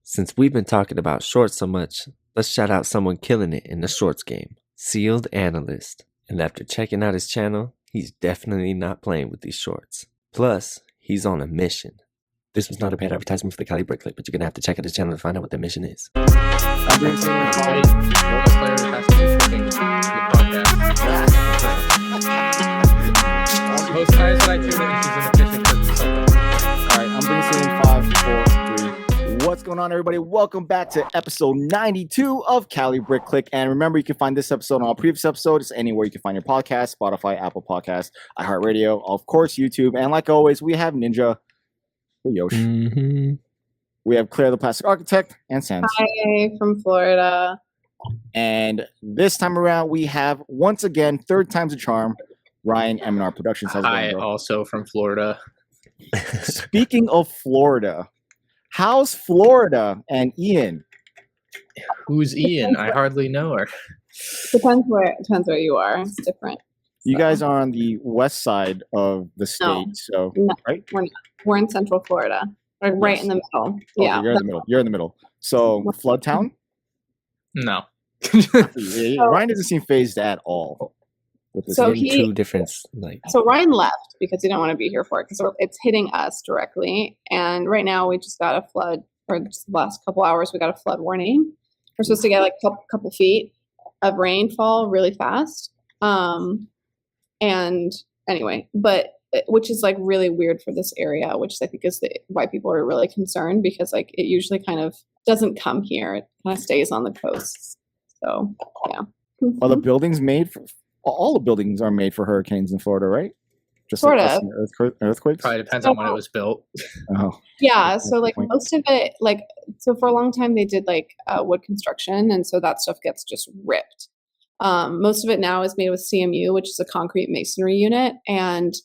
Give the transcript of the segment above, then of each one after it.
Since we've been talking about shorts so much, let's shout out someone killing it in the shorts game, Sealed Analyst. And after checking out his channel, he's definitely not playing with these shorts. Plus, he's on a mission. This was not a bad advertisement for the Cali Brick Clique, but you're going to have to check out his channel to find out what the mission is. Most times when I do that, she's inefficient for something. All right, I'm bringing in 5, 4, 3. What's going on, everybody? Welcome back to episode 92 of Cali Brick Clique. And remember, you can find this episode and all previous episodes anywhere you can find your podcast: Spotify, Apple Podcasts, iHeartRadio, of course, YouTube. And like always, we have Ninja, Yosh. Mm-hmm. We have Claire, the Plastic Architect, and Sans. Hi, from Florida. And this time around, we have, once again, third time's a charm, Ryan, MandRproductions. How's it going, Hi, bro? also from Florida. Speaking of Florida, how's Florida and Ian? Who's Ian? I hardly know her. Depends where you are. It's different. You So, guys are on the west side of the state, No. so No, right? we're not. We're in Central Florida, like right Yes. in the middle. Oh, Yeah. you're in the middle. You're in the middle. So flood town. No. Ryan doesn't seem phased at all with this. So Maybe he- two different, like, So Ryan left because he didn't want to be here for it because it's hitting us directly. And right now we just got a flood, or just the last couple hours we got a flood warning. We're supposed to get like a couple feet of rainfall really fast. And anyway, which is like really weird for this area, which I think is why people are really concerned, because like it usually kind of doesn't come here. It kind of stays on the coast. So yeah. Are the buildings made for? All the buildings are made for hurricanes in Florida, right? Just Sort like us of. and earthquakes. Probably depends on when it was built. Oh, Yeah, That's so the like point. most of it, like, so for a long time they did like wood construction, and so that stuff gets just ripped. Most of it now is made with CMU, which is a concrete masonry unit, and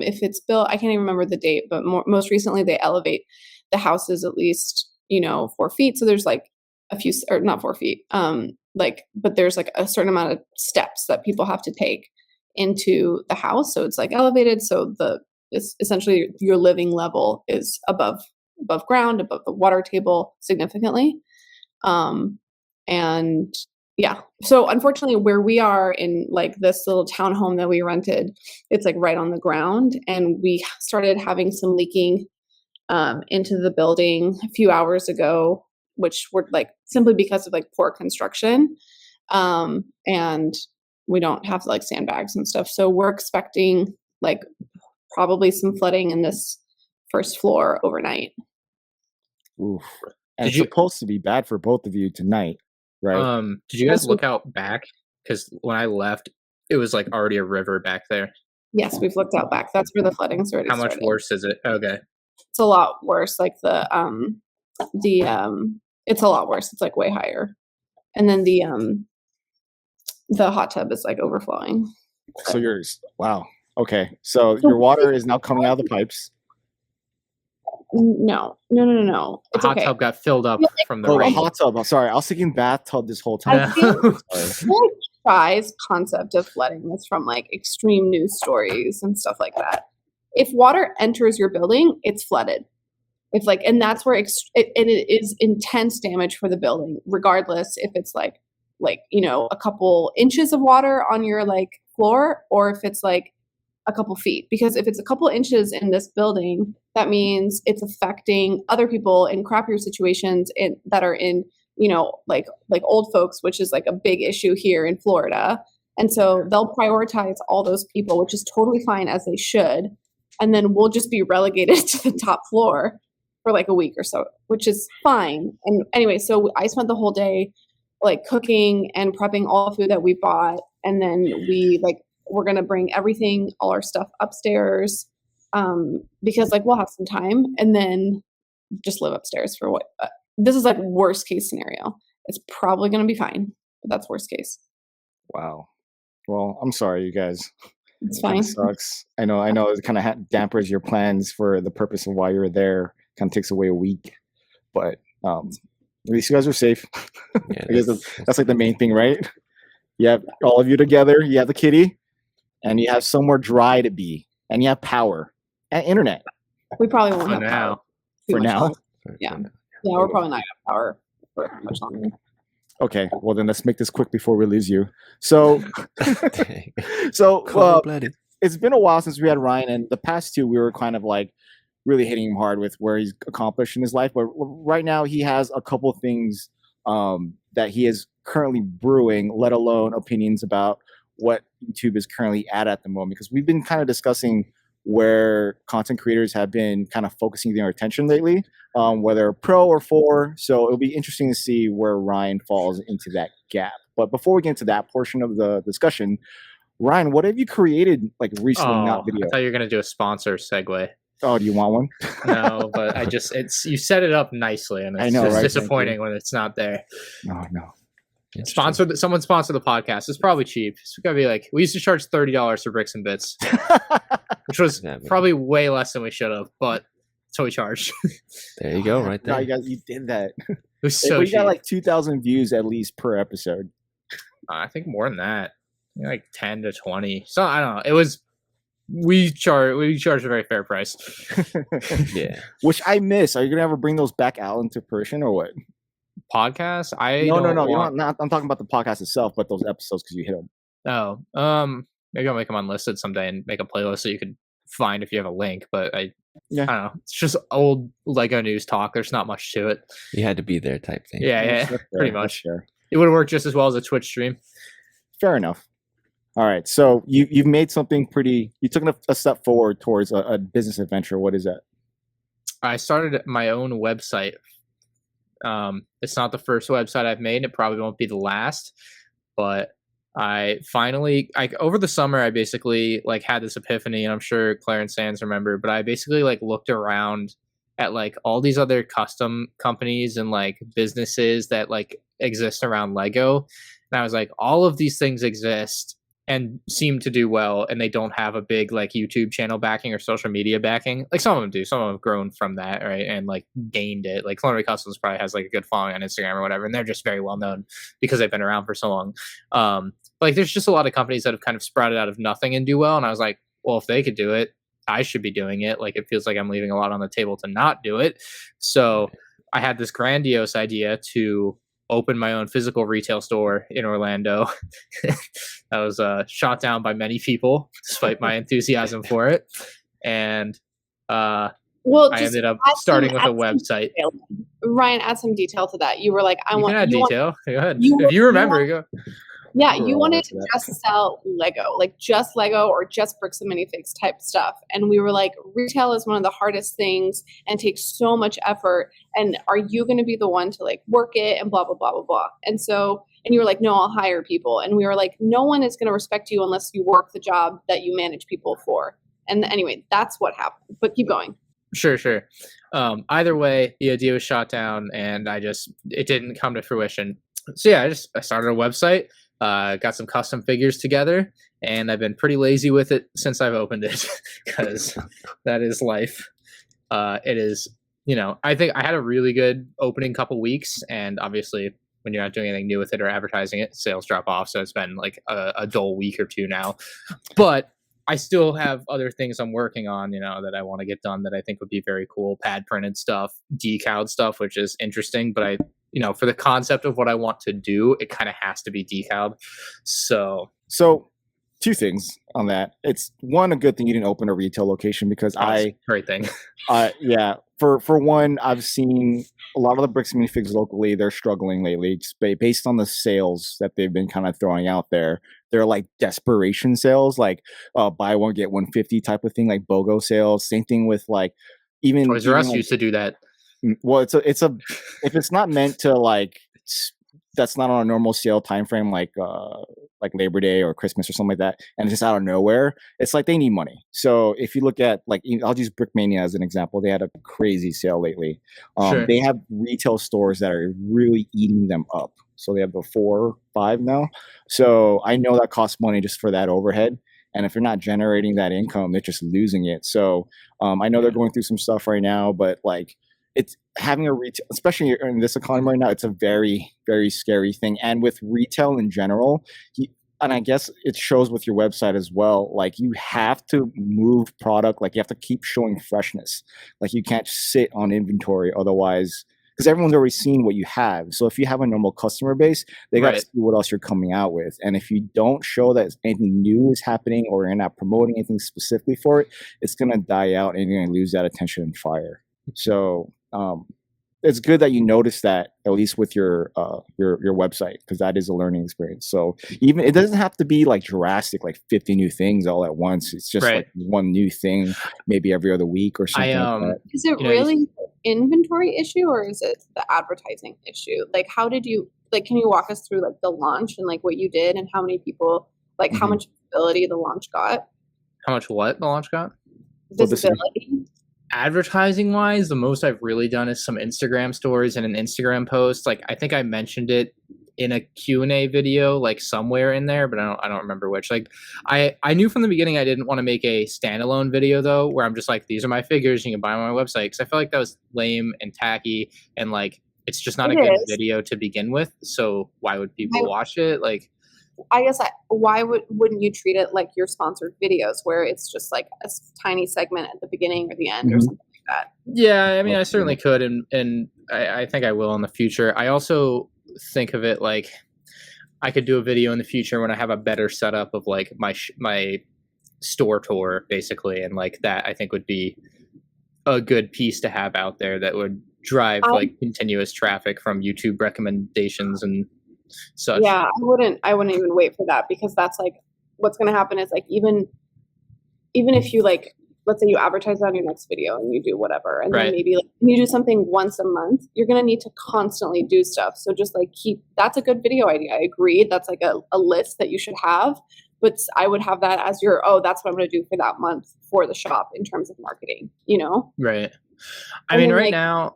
if it's built, I can't even remember the date, but most recently they elevate the houses at least 4 feet. So there's like a few, or not 4 feet, but there's like a certain amount of steps that people have to take into the house, so it's like elevated, so it's essentially your living level is above ground, above the water table significantly. And yeah, so unfortunately where we are in like this little townhome that we rented, it's like right on the ground, and we started having some leaking into the building a few hours ago, which were like simply because of like poor construction. And we don't have like sandbags and stuff. So we're expecting like probably some flooding in this first floor overnight. oof. And Did it's you- supposed to be bad for both of you tonight, right? Did you guys Yes, look out back? Because when I left, it was like already a river back there. Yes, we've looked out back. That's where the flooding's already How much started. worse is it? Okay. It's a lot worse. Like it's a lot worse. It's like way higher. And then the hot tub is like overflowing. So yours. Wow. Okay. So your water is now coming out of the pipes. No. The It's hot okay. tub got filled up Yeah, like- from the Oh, the rain. hot tub. I'm sorry. I was thinking bathtub this whole I time. think Sorry. like Shy's concept of flooding is from like extreme news stories and stuff like that. If water enters your building, it's flooded. If like, and that's where it is intense damage for the building, regardless if it's like a couple inches of water on your like floor, or if it's like a couple feet. Because if it's a couple inches in this building, that means it's affecting other people in crappier situations that are in like old folks, which is like a big issue here in Florida. And so they'll prioritize all those people, which is totally fine, as they should. And then we'll just be relegated to the top floor for like a week or so, which is fine. And anyway, so I spent the whole day like cooking and prepping all the food that we bought. And then we're going to bring everything, all our stuff upstairs, because like we'll have some time, and then just live upstairs for this is like worst case scenario. It's probably going to be fine, but that's worst case. Wow. Well, I'm sorry, you guys. It's It kinda fine. sucks. I know. It kind of dampers your plans for the purpose of why you're there. Kind of takes away a week, but at least you guys are safe. yeah, I guess that's like the main thing, right? You have all of you together. You have the kitty, and you have somewhere dry to be, and you have power and internet We probably won't For have now. power too for much now. longer. Yeah. Yeah, we're probably not gonna power for much longer. Okay, well then let's make this quick before we lose you. So, Dang. so Cold-blooded. it's been a while since we had Ryan, and the past two we were kind of like really hitting him hard with where he's accomplished in his life. But right now he has a couple things that he is currently brewing, let alone opinions about what YouTube is currently at the moment. Because we've been kind of discussing where content creators have been kind of focusing their attention lately, whether pro or for. So it'll be interesting to see where Ryan falls into that gap. But before we get into that portion of the discussion, Ryan, what have you created like recently, not video? I thought you were gonna do a sponsor segue. Oh, do you want one? No, but you set it up nicely, and it's just disappointing when it's not there. No. Someone sponsor the podcast. It's probably cheap. It's gotta be like, we used to charge $30 for Bricks and Bits, which was probably way less than we should have, but that's what we charged. There you go, right there. No, you did that. It was so we cheap. got like 2,000 views at least per episode. I think more than that, like 10 to 20. So I don't know. It was we charge a very fair price. Yeah, which I miss. Are you gonna ever bring those back out into person or what? Podcast? No. I'm talking about the podcast itself, but those episodes because you hit them. Oh, maybe I'll make them unlisted someday and make a playlist so you could find if you have a link. But I don't know. It's just old Lego news talk. There's not much to it. you had to be there type thing. Yeah, That's pretty fair. much. That's fair. It would have worked just as well as a Twitch stream. Fair enough. All right, so you've made something pretty. You took a step forward towards a business adventure. What is that? I started my own website. It's not the first website I've made. It probably won't be the last, but I finally, over the summer, I basically like had this epiphany, and I'm sure Claire and Sans remember, but I basically like looked around at like all these other custom companies and like businesses that like exist around Lego. And I was like, all of these things exist and seem to do well, and they don't have a big like YouTube channel backing or social media backing. Like some of them do. Some of them have grown from that, right? And like gained it. Like Culinary Customs probably has like a good following on Instagram or whatever, and they're just very well known because they've been around for so long. Like there's just a lot of companies that have kind of sprouted out of nothing and do well. And I was like, well, if they could do it, I should be doing it. Like it feels like I'm leaving a lot on the table to not do it. So I had this grandiose idea to open my own physical retail store in Orlando. That was shot down by many people, despite my enthusiasm for it. And I ended up starting with a website. Ryan, add some detail to that. You were like, Go ahead. Go ahead. If you remember, go. Yeah, you wanted to just sell Lego, like just Lego or just bricks and minifigs type stuff. And we were like, retail is one of the hardest things and takes so much effort. And are you going to be the one to like work it and blah, blah, blah, blah, blah. And you were like, no, I'll hire people. And we were like, no one is going to respect you unless you work the job that you manage people for. And anyway, that's what happened. But keep going. Sure. Either way, the idea was shot down and it didn't come to fruition. So yeah, I started a website. Got some custom figures together, and I've been pretty lazy with it since I've opened it because that is life. It is, I think I had a really good opening couple weeks, and obviously when you're not doing anything new with it or advertising it, sales drop off. So it's been like a dull week or two now, but I still have other things I'm working on, that I want to get done that I think would be very cool. Pad printed stuff, decaled stuff, which is interesting, but for the concept of what I want to do, it kind of has to be decaled. So two things on that. It's one, a good thing you didn't open a retail location because great thing. Yeah. For one, I've seen a lot of the bricks and minifigs locally. They're struggling lately just based on the sales that they've been kind of throwing out there. They're like desperation sales, like buy one get 150 type of thing, like BOGO sales. Same thing with like even Toys R Us used to do that. Well, it's a if it's not meant to like, that's not on a normal sale time frame like Labor Day or Christmas or something like that, and it's just out of nowhere. It's like they need money. So if you look at like, I'll use Brickmania as an example. They had a crazy sale lately. Sure. They have retail stores that are really eating them up. So they have the 4 or 5 now. So I know that costs money just for that overhead. And if you're not generating that income, they're just losing it. So I know they're going through some stuff right now, but like, it's having a retail, especially in this economy right now, it's a very, very scary thing. And with retail in general, and I guess it shows with your website as well, like you have to move product, like you have to keep showing freshness. Like you can't sit on inventory otherwise, because everyone's already seen what you have. So if you have a normal customer base, they got to Right. see what else you're coming out with. And if you don't show that anything new is happening or you're not promoting anything specifically for it, it's going to die out and you're going to lose that attention and fire. So it's good that you notice that, at least with your website, because that is a learning experience. So even it doesn't have to be like drastic, like 50 new things all at once. It's just Right. like one new thing, maybe every other week or something like that. Is it You know, really an inventory issue or is it the advertising issue? Like, how did you, like, can you walk us through like the launch and like what you did and how many people, like how Mhm. much visibility the launch got? How much what the launch got? Publicity. Visibility? Advertising wise, the most I've really done is some Instagram stories and an Instagram post. Like I think I mentioned it in a Q&A video, like somewhere in there, but I don't remember which. Like I knew from the beginning I didn't want to make a standalone video though, where I'm just like, these are my figures, you can buy them on my website. Because I felt like that was lame and tacky, and like it's just not a good video to begin with. So why would people watch it? Like, I guess why wouldn't you treat it like your sponsored videos, where it's just like a tiny segment at the beginning or the end or Mhm. something like that? yeah, I mean, I certainly could, and I think I will in the future. I also think of it like I could do a video in the future when I have a better setup of like my store tour, basically, and like that I think would be a good piece to have out there that would drive like continuous traffic from YouTube recommendations and such. Yeah, I wouldn't even wait for that, because that's like what's going to happen is like even if you like, let's say you advertise on your next video and you do whatever, and Right. then maybe like you do something once a month, you're going to need to constantly do stuff. So just like that's a good video idea. I agree. That's like a list that you should have, but I would have that as your, that's what I'm going to do for that month for the shop in terms of marketing, you know? Right. I And mean, then, right like- now,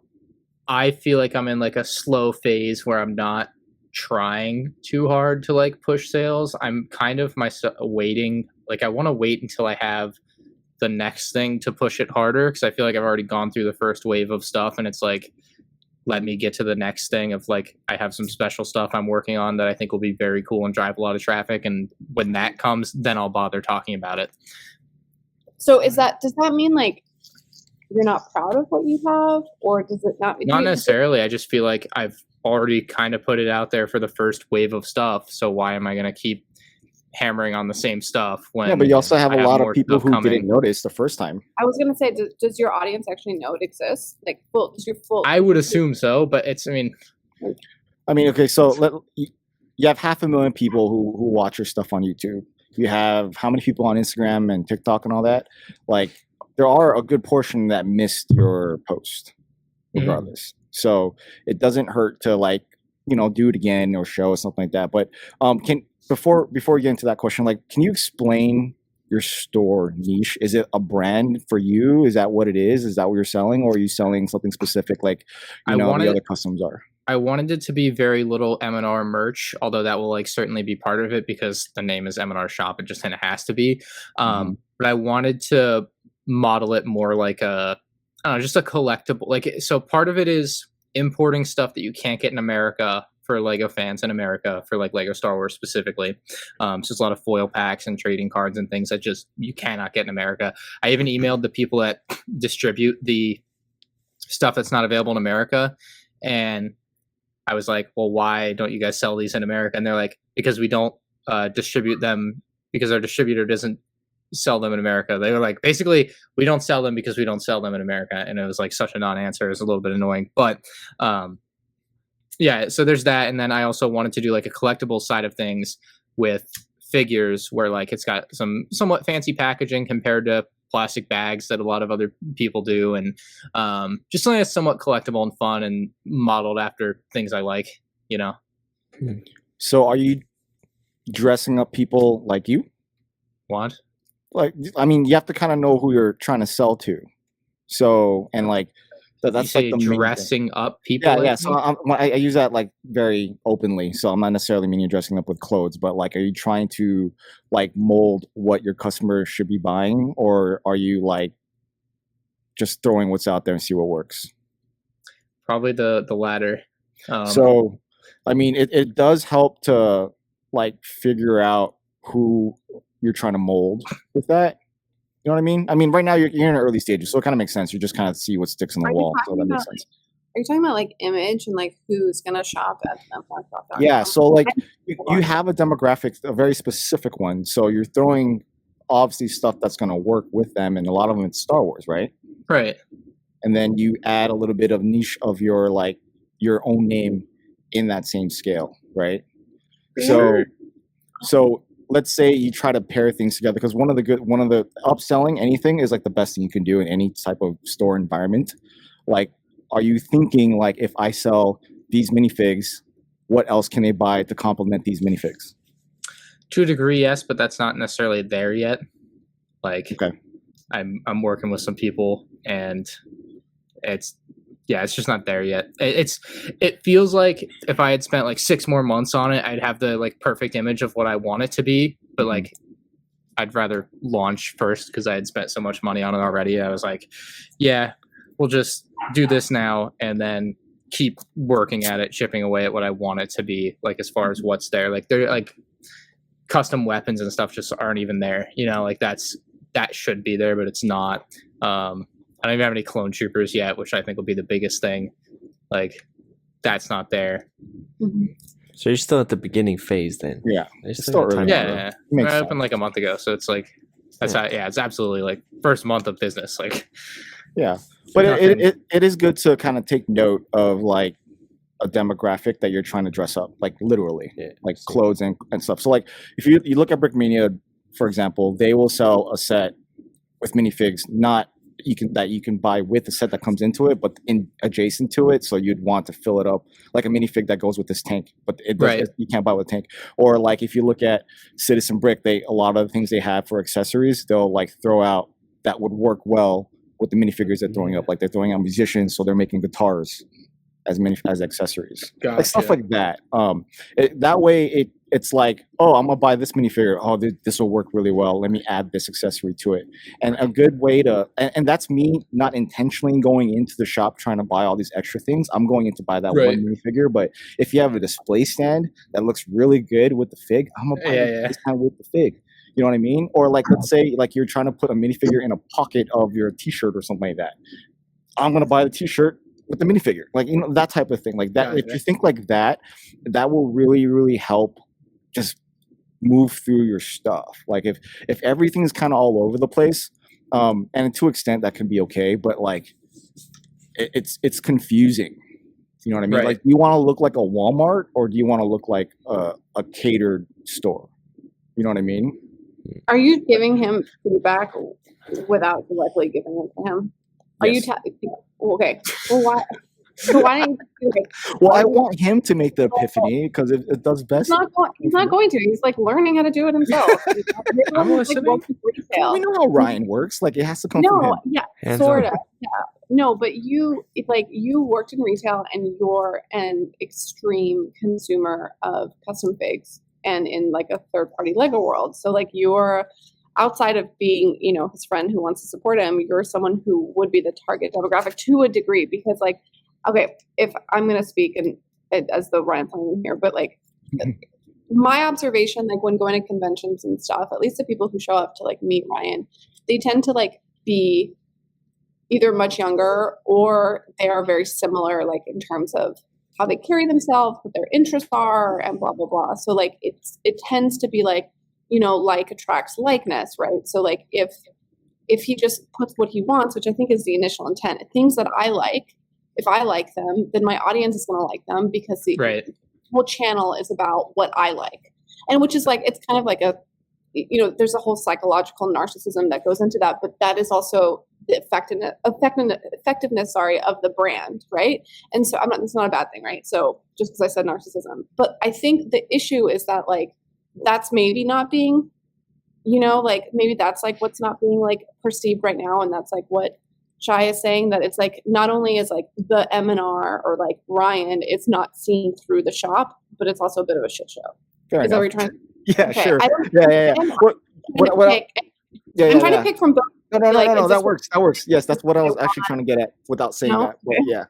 I feel like I'm in like a slow phase where I'm not trying too hard to like push sales. I'm kind of waiting. Like I want to wait until I have the next thing to push it harder, because I feel like I've already gone through the first wave of stuff, and it's like, let me get to the next thing of like, I have some special stuff I'm working on that I think will be very cool and drive a lot of traffic. And when that comes, then I'll bother talking about it. So does that mean like you're not proud of what you have, or does it not? Not necessarily. I just feel like I've already kind of put it out there for the first wave of stuff. So why am I going to keep hammering on the same stuff when? Yeah, but you also have I a lot more of people stuff who coming? didn't notice the first time. I was gonna say, does your audience actually know it exists? Like, does your full? I would assume so, but it's. I mean, Okay, so you have 500,000 people who watch your stuff on YouTube. You have how many people on Instagram and TikTok and all that? Like, there are a good portion that missed your post, regardless. So it doesn't hurt to like, do it again or show something like that. But before we get into that question, like, can you explain your store niche? Is it a brand for you? Is that what it is? Is that what you're selling, or are you selling something specific like the other customs are? I wanted it to be very little M&R merch, although that will like certainly be part of it because the name is M&R Shop. It just kind of has to be. But I wanted to model it more like just a collectible. Like, so part of it is importing stuff that you can't get in America for Lego fans in America, for like Lego Star Wars specifically. So it's a lot of foil packs and trading cards and things that just you cannot get in America. I even emailed the people that distribute the stuff that's not available in America, and I was like, well, why don't you guys sell these in America? And they're like, because we don't distribute them, because our distributor doesn't sell them in America. They were like, basically, we don't sell them because we don't sell them in America. And it was like such a non-answer. It was a little bit annoying. But yeah, so there's that. And then I also wanted to do like a collectible side of things with figures where like it's got some somewhat fancy packaging compared to plastic bags that a lot of other people do, and just something that's somewhat collectible and fun and modeled after things I like, So are you dressing up people like you? What? Like, I mean, you have to kind of know who you're trying to sell to. So, and like, that's like the main thing. Dressing up people. Yeah, like yeah. So I use that like very openly. So I'm not necessarily meaning dressing up with clothes, but like, are you trying to like mold what your customer should be buying, or are you like just throwing what's out there and see what works? Probably the latter. So, I mean, it does help to like figure out who you're trying to mold with that. You know what I mean? I mean, right now you're in the early stages, so it kind of makes sense. You just kind of see what sticks on the Are you wall. So talking that makes about, sense. Are you talking about like image and like who's gonna shop at MandRproductions? Yeah, so like you have a demographic, a very specific one. So you're throwing obviously stuff that's gonna work with them, and a lot of them it's Star Wars, right? Right. And then you add a little bit of niche of your like your own name in that same scale, right? So let's say you try to pair things together, because one of the upselling anything is like the best thing you can do in any type of store environment. Like, are you thinking like, if I sell these minifigs, what else can they buy to complement these minifigs? To a degree, yes, but that's not necessarily there yet. Like, Okay. I'm working with some people, and it's just not there yet. It feels like if I had spent like 6 more months on it, I'd have the like perfect image of what I want it to be. But like, I'd rather launch first because I had spent so much money on it already. I was like, yeah, we'll just do this now and then keep working at it, chipping away at what I want it to be. Like, as far as what's there, like they're like custom weapons and stuff just aren't even there. You know, like that should be there, but it's not. I don't even have any clone troopers yet, which I think will be the biggest thing. Like, that's not there. Mm-hmm. So you're still at the beginning phase then? Yeah. There's It's still still time. early. Yeah. Makes I sense. opened like a month ago, so it's like it's absolutely like first month of business. Like, Yeah, but nothing. it is good to kind of take note of like a demographic that you're trying to dress up, like literally, like clothes and stuff. So like if you look at Brickmania, for example, they will sell a set with minifigs, not that you can buy with the set that comes into it, but in adjacent to it. So you'd want to fill it up like a minifig that goes with this tank, but you can't buy with a tank. Or like if you look at Citizen Brick, a lot of the things they have for accessories, they'll like throw out that would work well with the minifigures they're throwing up. Like they're throwing out musicians, so they're making guitars as accessories, Gotcha. like stuff like that. That way it's like, oh, I'm gonna buy this minifigure. Oh, this will work really well. Let me add this accessory to it. And a good way to, and that's me not intentionally going into the shop trying to buy all these extra things. I'm going in to buy that one minifigure. But if you have a display stand that looks really good with the fig, I'm gonna buy the display stand with the fig. You know what I mean? Or like, let's say like you're trying to put a minifigure in a pocket of your t-shirt or something like that. I'm gonna buy the t-shirt with the minifigure, like, you know, that type of thing. Like that, if you think like that, that will really, really help just move through your stuff. Like if everything's kind of all over the place, and to an extent that can be okay, but like it's confusing. You know what I mean? Right. Like, do you want to look like a Walmart or do you want to look like a catered store? You know what I mean? Are you giving him feedback without directly giving it to him? Are you okay? Well, why? So why didn't you do it? Well, I want him to make the epiphany because it does best. He's not going to. He's like learning how to do it himself. I'm listening. We know how Ryan works. Like, it has to come from him. Hands sort on. of. Yeah. No, but you worked in retail and you're an extreme consumer of custom figs and in like a third party Lego world. So like you're outside of being, you know, his friend who wants to support him, you're someone who would be the target demographic to a degree because like, okay, if I'm going to speak as the Ryan plan here, but like my observation, like when going to conventions and stuff, at least the people who show up to like meet Ryan, they tend to like be either much younger or they are very similar, like in terms of how they carry themselves, what their interests are, and blah, blah, blah. So like it tends to be like, you know, like attracts likeness, right? So like if he just puts what he wants, which I think is the initial intent, things that I like, if I like them, then my audience is going to like them because the whole channel is about what I like. And which is like, it's kind of like a, you know, there's a whole psychological narcissism that goes into that, but that is also the effectiveness, of the brand, right? And so it's not a bad thing, right? So just because I said narcissism, but I think the issue is that like, that's maybe not being, you know, like maybe that's like what's not being like perceived right now. And that's like what Shy is saying, that it's like, not only is like the M&R or like Ryan, it's not seen through the shop, but it's also a bit of a shit show. Fair is enough. that what you're trying to Yeah, okay. sure. I'm trying to pick from both. No, like, that works. Yes, that's what I was actually trying to get at without saying that. But yeah.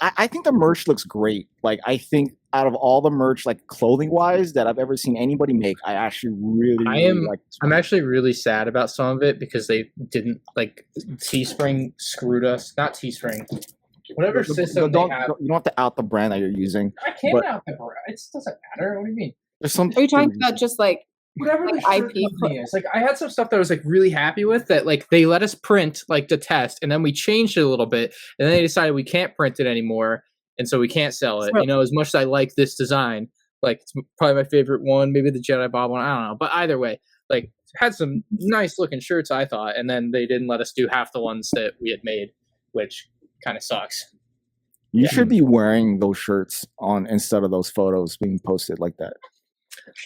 I think the merch looks great. Like, I think out of all the merch, like clothing wise, that I've ever seen anybody make, I actually really like this one. I'm actually really sad about some of it because they didn't, like, Teespring screwed us. Not Teespring. Whatever system they have. You don't have to out the brand that you're using. I can't out the brand. It doesn't matter. What do you mean? There's some. Are you talking about just like whatever like the shirt IP company is? Like, I had some stuff that I was like really happy with that like they let us print like to test, and then we changed it a little bit, and then they decided we can't print it anymore, and so we can't sell it. So- You know, as much as I like this design, like it's probably my favorite one, maybe the Jedi Bob one. I don't know, but either way, like had some nice looking shirts, I thought, and then they didn't let us do half the ones that we had made, which kind of sucks. You should be wearing those shirts on instead of those photos being posted like that.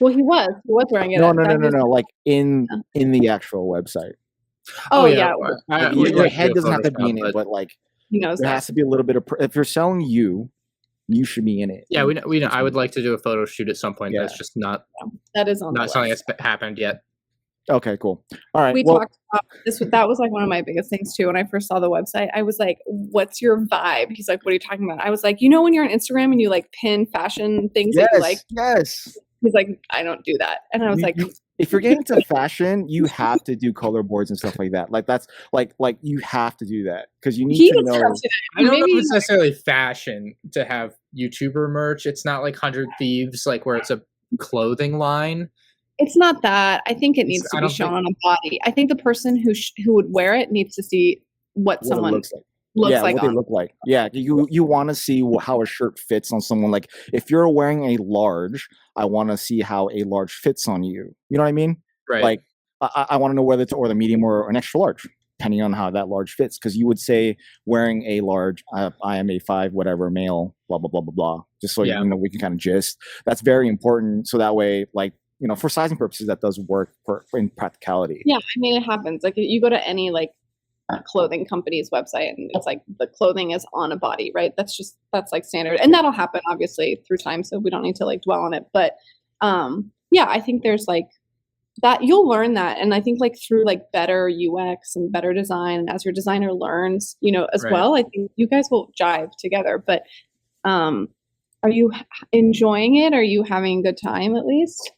Well, he was wearing it. No, That was- like in the actual website. Oh yeah, Your head doesn't have to be in it, but like he knows there that. has to be a little bit of. If you're selling you should be in it. Yeah, we know. I would like to do a photo shoot at some point. Yeah. That's just not That is on the something list. that's happened yet. Okay, cool. All right. We well, talked about this. That was like one of my biggest things too. When I first saw the website, I was like, "What's your vibe?" He's like, "What are you talking about?" I was like, "You know, when you're on Instagram and you like pin fashion things that you like." yes. He's like, "I don't do that," and I was like, If you're getting into fashion, you have to do color boards and stuff like that. Like that's like you have to do that because you need "He to gets know. tested." I don't know Maybe if it's necessarily fashion to have YouTuber merch. It's not like 100 Thieves, like where it's a clothing line. it's not that. I think it needs I to be don't shown on a body. I think the person who would wear it needs to see what What it someone looks like. looks yeah, like what they on. look like. Yeah, you want to see how a shirt fits on someone. Like if you're wearing a large, I want to see how a large fits on you. You know what I mean? Right. Like I want to know whether it's or the medium or an extra large, depending on how that large fits. Because you would say wearing a large, I am a 5 whatever male, blah blah blah blah blah. Just so Yeah. you know we can kind of gist. That's very important. So that way, like for sizing purposes, that does work in practicality. Yeah, I mean, it happens. Like you go to any like clothing company's website and it's like the clothing is on a body, right? That's like standard, and that'll happen obviously through time. So we don't need to like dwell on it. But yeah, I think there's like that you'll learn that, and I think like through like better UX and better design, and as your designer learns, as Right. well, I think you guys will jive together. But are you enjoying it? Are you having a good time at least?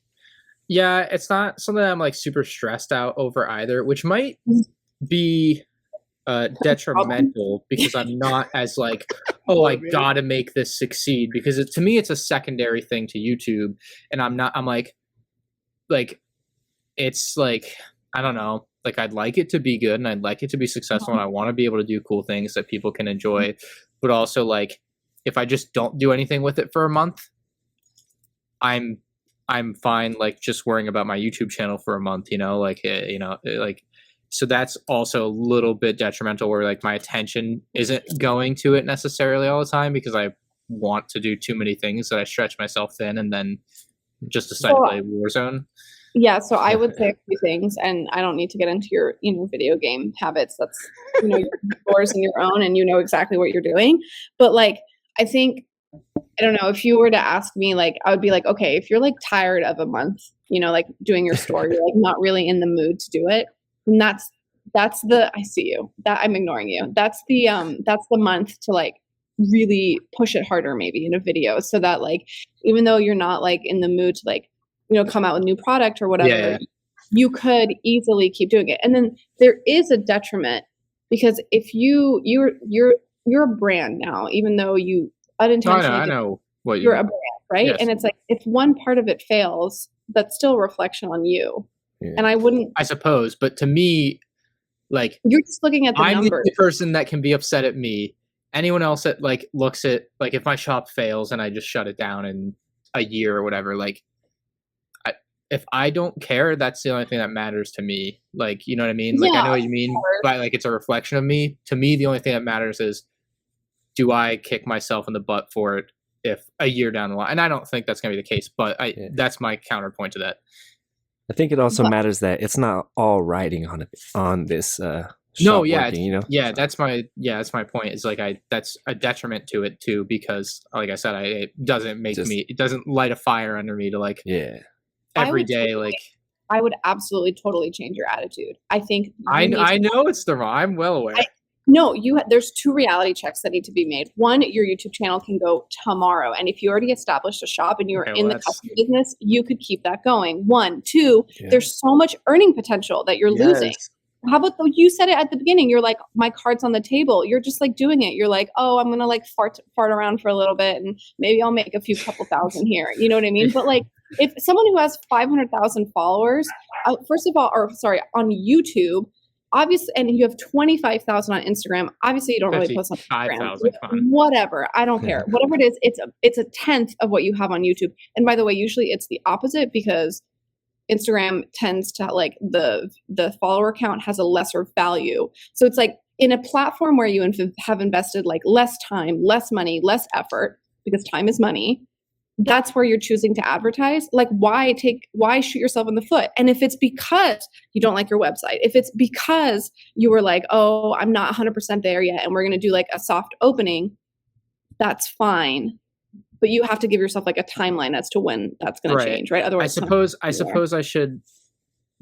Yeah, it's not something that I'm like super stressed out over either, which might be detrimental because I'm not as like, oh, I gotta make this succeed, because to me it's a secondary thing to YouTube, and I'm like it's like, I don't know, like I'd like it to be good and I'd like it to be successful and I want to be able to do cool things that people can enjoy, but also like if I just don't do anything with it for a month, I'm fine like just worrying about my YouTube channel for a month, like so that's also a little bit detrimental where like my attention isn't going to it necessarily all the time because I want to do too many things that I stretch myself thin and then just decide to play Warzone. Yeah, so I would say a few things, and I don't need to get into your, video game habits. That's, yours and your own, and you know exactly what you're doing. But like, I think, I don't know, if you were to ask me, like, I would be like, okay, if you're like tired of a month, like doing your story, you're like not really in the mood to do it, and that's the, I see you, that I'm ignoring you. That's the month to like really push it harder maybe in a video, so that like, even though you're not like in the mood to like, come out with new product or whatever, you could easily keep doing it. And then there is a detriment because if you're a brand now, even though you unintentionally, I know what you're a brand, right? Yes. And it's like, if one part of it fails, that's still a reflection on you. Yeah. And I suppose, but to me, like, you're just looking at the I'm numbers. the person that can be upset at me. Anyone else that like looks at, like, if my shop fails and I just shut it down in a year or whatever, like, if I don't care, that's the only thing that matters to me. Like, you know what I mean? Like, Yeah, I know what you mean, but like, it's a reflection of me. To me, the only thing that matters is, do I kick myself in the butt for it if a year down the line? And I don't think that's going to be the case, but that's my counterpoint to that. I think it also matters that it's not all riding on this. No, working, yeah, that's my point. It's like that's a detriment to it too, because like I said, it doesn't make it doesn't light a fire under me to like every day I would absolutely totally change your attitude. I think I know it's the wrong. I'm well aware. There's 2 reality checks that need to be made. One, your YouTube channel can go tomorrow, and if you already established a shop and you're in the custom business, you could keep that going. 1, 2, there's so much earning potential that you're losing. How about you said it at the beginning? You're like, my card's on the table. You're just like doing it. You're like, oh, I'm gonna like fart around for a little bit, and maybe I'll make a few couple thousand here. You know what I mean? But like, if someone who has 500,000 followers, first of all, on YouTube, obviously, and you have 25,000 on Instagram, obviously you don't really post on Instagram. Whatever, I don't care. Whatever it is, it's a tenth of what you have on YouTube. And by the way, usually it's the opposite because Instagram tends to like the follower count has a lesser value. So it's like in a platform where you have invested like less time, less money, less effort, because time is money. That's where you're choosing to advertise. Like why shoot yourself in the foot? And if it's because you don't like your website, if it's because you were like, oh, I'm not 100% there yet, and we're going to do like a soft opening, that's fine. But you have to give yourself like a timeline as to when that's going to change, right? Otherwise, I suppose I should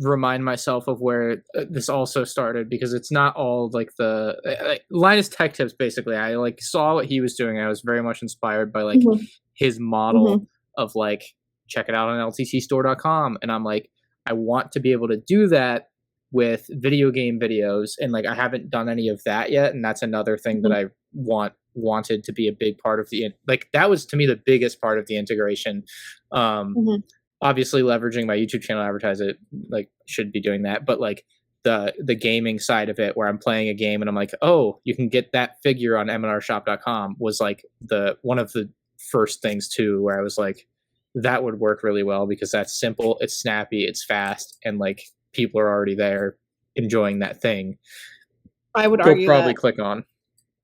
remind myself of where this also started, because it's not all like the Linus Tech Tips. Basically, I like saw what he was doing. I was very much inspired by like his model of like, check it out on ltcstore.com, and I'm like, I want to be able to do that with video game videos, and like I haven't done any of that yet, and that's another thing that I wanted to be a big part of like that was to me the biggest part of the integration. Obviously leveraging my YouTube channel to advertise it, like should be doing that, but like the gaming side of it where I'm playing a game and I'm like, oh, you can get that figure on MandRshop.com was like one of the first things too, where I was like, that would work really well because that's simple, it's snappy, it's fast, and like people are already there enjoying that thing. I would argue probably click on.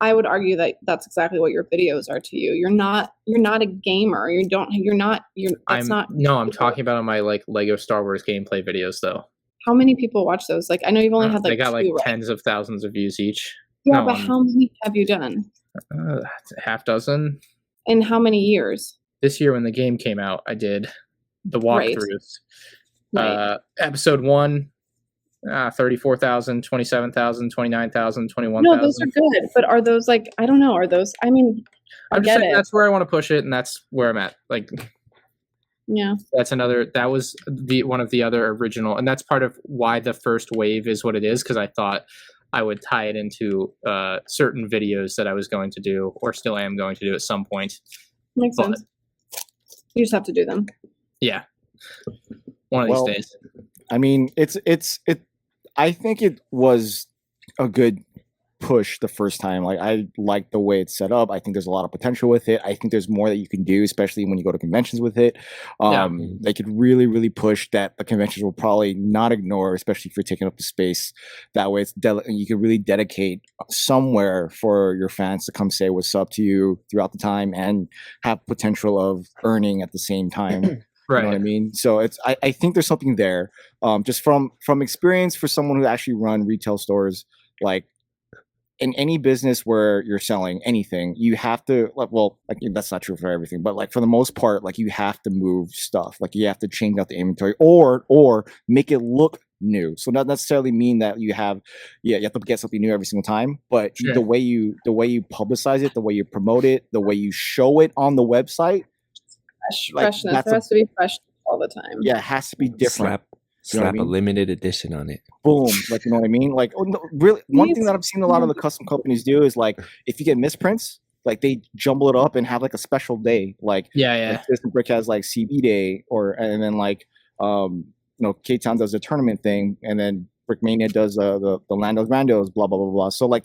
I would argue that that's exactly what your videos are to you. You're not a gamer. I'm talking about on my like Lego Star Wars gameplay videos though. How many people watch those? Like I know you've only had like they got like right? tens of thousands of views each. Yeah, but how many have you done? Half dozen. In how many years? This year when the game came out, I did the walkthroughs. Right. Episode 1, 34,000, 27,000, 29,000, 21,000. No, those are good. But are those like, I don't know, are those, I mean, I'm just saying that's where I want to push it, and that's where I'm at. Like, yeah, that was one of the other original, and that's part of why the first wave is what it is, because I thought I would tie it into certain videos that I was going to do, or still am going to do at some point. Makes sense. You just have to do them. Yeah. One of these days. I mean, I think it was a good push the first time. Like I like the way it's set up. I think there's a lot of potential with it. I think there's more that you can do, especially when you go to conventions with it. They could really, really push that the conventions will probably not ignore, especially if you're taking up the space. That way you can really dedicate somewhere for your fans to come say what's up to you throughout the time and have potential of earning at the same time. Right. You know what I mean? So I think there's something there. Just from experience for someone who actually run retail stores, like in any business where you're selling anything, you have to that's not true for everything, but like for the most part, like you have to move stuff. Like you have to change out the inventory or make it look new. So not necessarily mean that you have to get something new every single time, but the way you publicize it, the way you promote it, the way you show it on the website. Freshness. There has to be fresh all the time. Yeah, it has to be different. Slap a limited edition on it. Boom. Like, you know what I mean? Like, really, one thing that I've seen a lot of the custom companies do is like, if you get misprints, like they jumble it up and have like a special day. Like, like Brick has like CB Day, and then like, K-Town does a tournament thing, and then Brickmania does the Lando's Randos, blah, blah, blah, blah. So like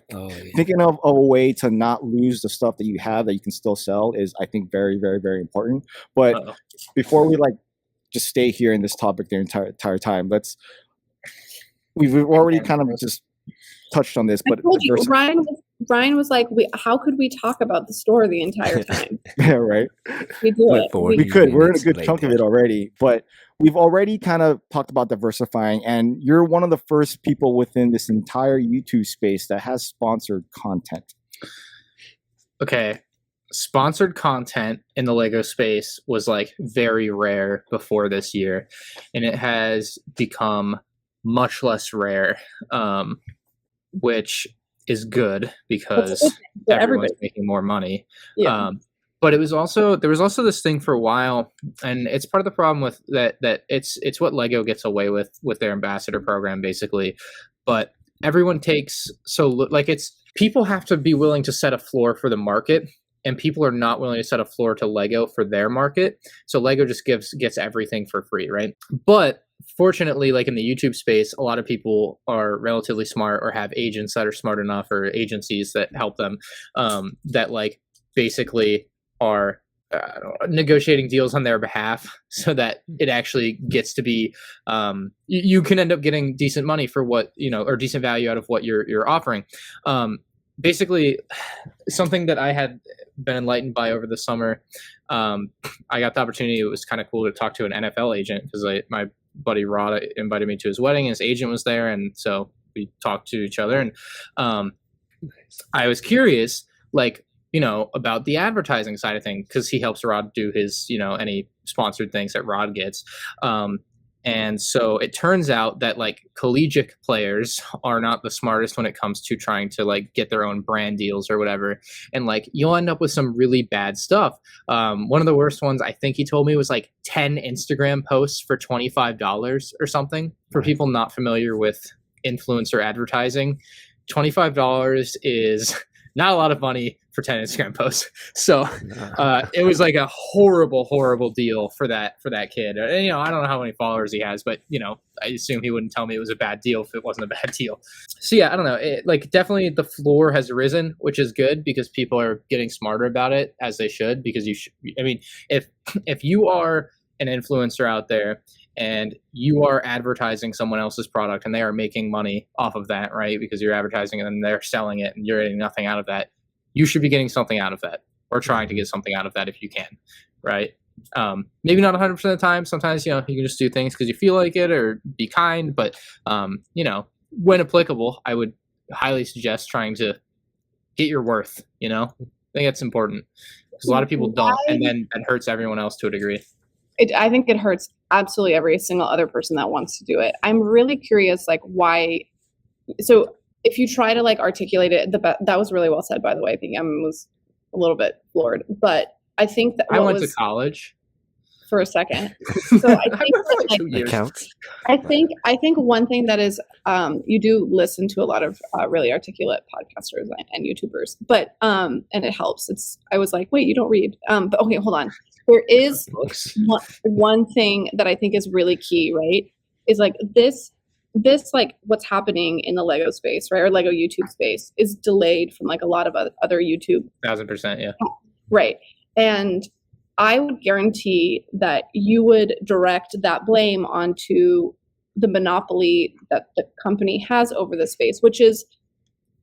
thinking of a way to not lose the stuff that you have that you can still sell is, I think, very, very, very important. But before we like just stay here in this topic the entire time, we've already kind of just touched on this. But Ryan was like, how could we talk about the store the entire time? Yeah, right. We do it. We could. We're in a good chunk of it already. But we've already kind of talked about diversifying, and you're one of the first people within this entire YouTube space that has sponsored content. Okay. Sponsored content in the Lego space was like very rare before this year, and it has become much less rare, which is good because everyone's making more money. Yeah. But there was also this thing for a while, and it's part of the problem with that it's what Lego gets away with their ambassador program basically. But everyone takes like it's people have to be willing to set a floor for the market, and people are not willing to set a floor to Lego for their market. So Lego just gets everything for free, right? But fortunately, like in the YouTube space, a lot of people are relatively smart or have agents that are smart enough, or agencies that help them, that like basically are negotiating deals on their behalf, so that it actually gets to be, you can end up getting decent money for what, or decent value out of what you're offering. Basically, something that I had been enlightened by over the summer, I got the opportunity. It was kind of cool to talk to an NFL agent, because my buddy Rod invited me to his wedding, and his agent was there, and so we talked to each other. And I was curious, like, about the advertising side of things, because he helps Rod do his, any sponsored things that Rod gets. And so it turns out that like collegiate players are not the smartest when it comes to trying to like get their own brand deals or whatever. And like you'll end up with some really bad stuff. One of the worst ones I think he told me was like 10 Instagram posts for $25 or something. For people not familiar with influencer advertising, $25 is not a lot of money for 10 Instagram posts. So it was like a horrible deal for that kid. And, I don't know how many followers he has, but, I assume he wouldn't tell me it was a bad deal if it wasn't a bad deal. So yeah, I don't know. Like definitely the floor has risen, which is good, because people are getting smarter about it, as they should, because if you are an influencer out there and you are advertising someone else's product and they are making money off of that, right? Because you're advertising and then they're selling it and you're getting nothing out of that. You should be getting something out of that, or trying to get something out of that if you can, right? Maybe not 100% of the time. Sometimes, you can just do things because you feel like it, or be kind. But, when applicable, I would highly suggest trying to get your worth, I think that's important, because a lot of people don't. And then that hurts everyone else to a degree. I think it hurts absolutely every single other person that wants to do it. I'm really curious, like, why. So if you try to like articulate it, that was really well said, by the way. I think I was a little bit floored, but I think that I went to college for a second. So I think that counts. I think one thing that is, you do listen to a lot of really articulate podcasters and YouTubers, but and it helps. I was like, wait, you don't read? But okay, hold on. There is one thing that I think is really key, right? Is like this like what's happening in the Lego space, right? Or Lego YouTube space is delayed from like a lot of other YouTube. 1000%, yeah. Right. And I would guarantee that you would direct that blame onto the monopoly that the company has over the space, which is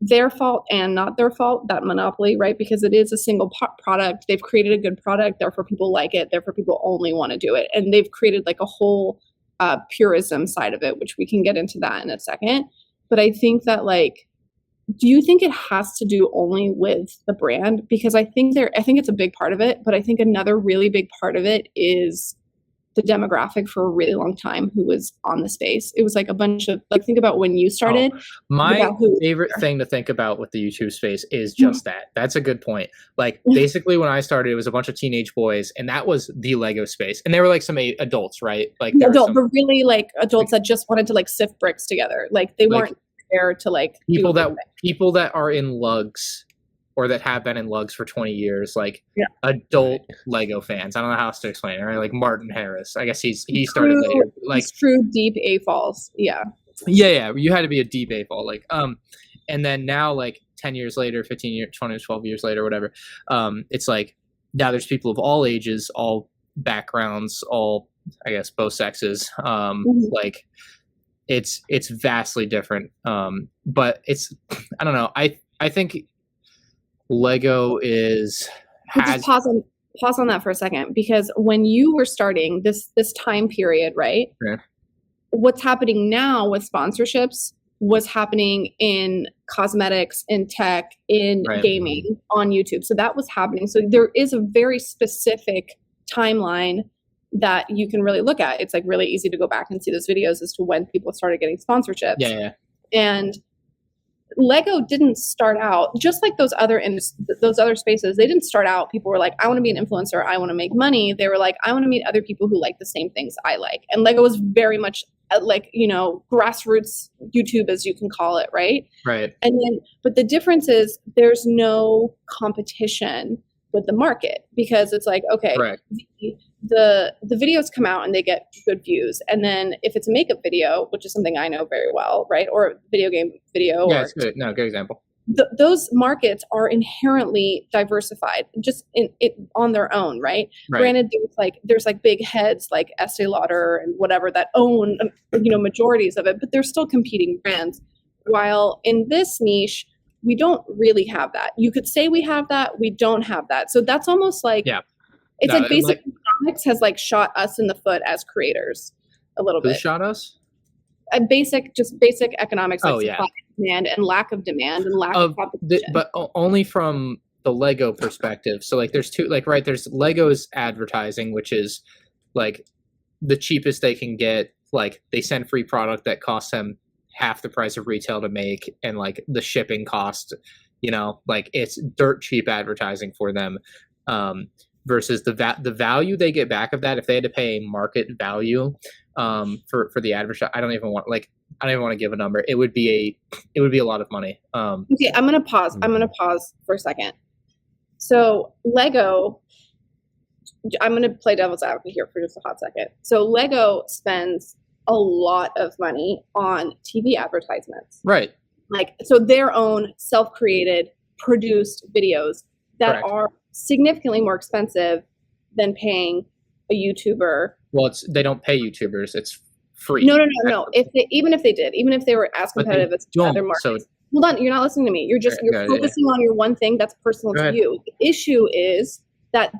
their fault and not their fault, that monopoly, right? Because it is a single product. They've created a good product, therefore people like it, therefore people only want to do it. And they've created like a whole purism side of it, which we can get into that in a second. But I think that like, do you think it has to do only with the brand? Because I think it's a big part of it, but I think another really big part of it is the demographic for a really long time who was on the space. It was like a bunch of, like, think about when you started. My favorite thing to think about with the YouTube space is just that. That's a good point. Like basically when I started, it was a bunch of teenage boys, and that was the Lego space. And they were like some adults, right? Like but really like adults that just wanted to like sift bricks together. Like they weren't there to like people that are in lugs, or that have been in lugs for 20 years, like adult Lego fans. I don't know how else to explain it, right? Like Martin Harris. I guess he started later. Like true deep AFOLs. Yeah. Yeah. You had to be a deep AFOL. Like, and then now like 10 years later, 15 years, 20, 12 years later, whatever. It's like, now there's people of all ages, all backgrounds, all, I guess, both sexes. Like it's vastly different. But it's, I don't know. I think Lego just pause on that for a second, because when you were starting this time period, right? Yeah. What's happening now with sponsorships was happening in cosmetics, in tech, in gaming, on YouTube. So that was happening. So there is a very specific timeline that you can really look at. It's like really easy to go back and see those videos as to when people started getting sponsorships. Yeah. And Lego didn't start out just like those other spaces. They didn't start out. People were like, I want to be an influencer. I want to make money. They were like, I want to meet other people who like the same things I like. And Lego was very much like, grassroots YouTube, as you can call it. Right. Right. And then, but the difference is there's no competition with the market, because it's like, okay, the videos come out and they get good views. And then if it's a makeup video, which is something I know very well, right? Or a video game video. Yeah, it's good. No, good example. Those markets are inherently diversified just on their own, right? Granted, there's big heads like Estee Lauder and whatever that own, majorities of it, but they're still competing brands. While in this niche, we don't really have that. You could say we have that. We don't have that. So that's almost like, it's like basic economics has like shot us in the foot as creators a little bit. Who shot us? Basic economics, like supply and demand and lack of demand and lack of competition. But only from the Lego perspective. So like there's two, there's Lego's advertising, which is like the cheapest they can get. Like they send free product that costs them half the price of retail to make, and like the shipping cost, it's dirt cheap advertising for them, versus the value they get back of that. If they had to pay market value for the advertising, I don't even want to give a number. It would be a lot of money. Okay, I'm gonna pause for a second. So Lego, I'm gonna play devil's advocate here for just a hot second. So Lego spends a lot of money on TV advertisements. Right. So their own self-created, produced videos that are significantly more expensive than paying a YouTuber. Well, they don't pay YouTubers. It's free. No. Even if they were as competitive as other markets. So, hold on, you're not listening to me. You're focusing on your one thing that's personal to you. The issue is that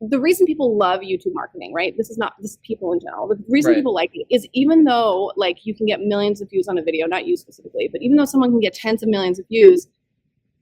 the reason people love YouTube marketing, right? This is people in general. The reason people like it is, even though you can get millions of views on a video, not you specifically, but even though someone can get tens of millions of views,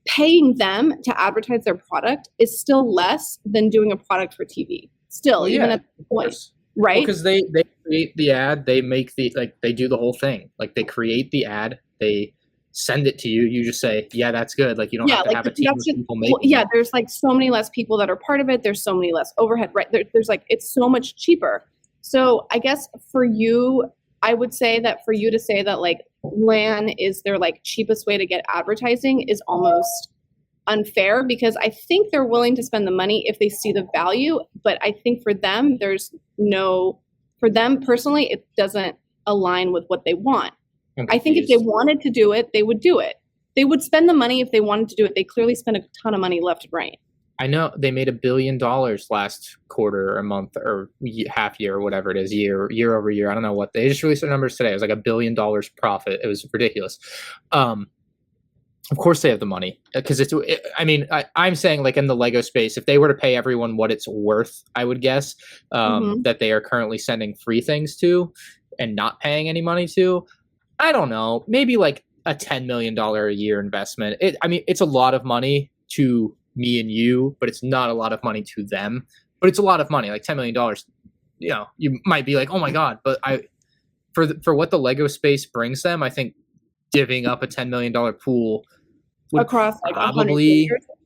paying them to advertise their product is still less than doing a product for TV. Still, even at the point, right? Because they create the ad, they make they do the whole thing. Like they create the ad, they send it to you. You just say, yeah, that's good. Like you don't have to have a team of people making it. There's so many less people that are part of it. There's so many less overhead, right? There's it's so much cheaper. So I guess for you, I would say that for you to say that LAN is their cheapest way to get advertising is almost unfair, because I think they're willing to spend the money if they see the value. But I think for them, for them personally, it doesn't align with what they want. I think if they wanted to do it, they would do it. They would spend the money if they wanted to do it. They clearly spend a ton of money left and right. I know they made $1 billion last quarter or month or half year or whatever it is, year over year. I don't know what they just released their numbers today. It was like $1 billion profit. It was ridiculous. Of course they have the money, because I'm saying in the Lego space, if they were to pay everyone what it's worth, I would guess that they are currently sending free things to and not paying any money to. I don't know, maybe a $10 million a year investment. It's a lot of money to me and you, but it's not a lot of money to them. But it's a lot of money, $10 million. You might be oh my God, but for what the Lego space brings them, I think divvying up a $10 million pool would across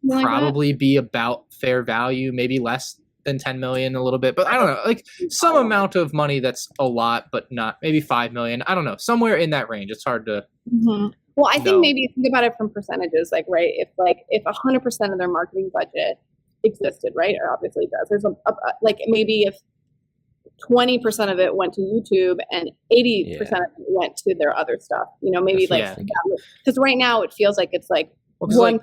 probably be about fair value, maybe less than 10 million a little bit, but I don't know, some amount of money that's a lot, but not maybe 5 million. I don't know, somewhere in that range. It's hard to. Mm-hmm. Well, I think maybe think about it from percentages, right? If 100% of their marketing budget existed, right? Or obviously it does. There's maybe if 20% of it went to YouTube and 80% of it went to their other stuff, maybe because right now it feels like it's 1% to 90%.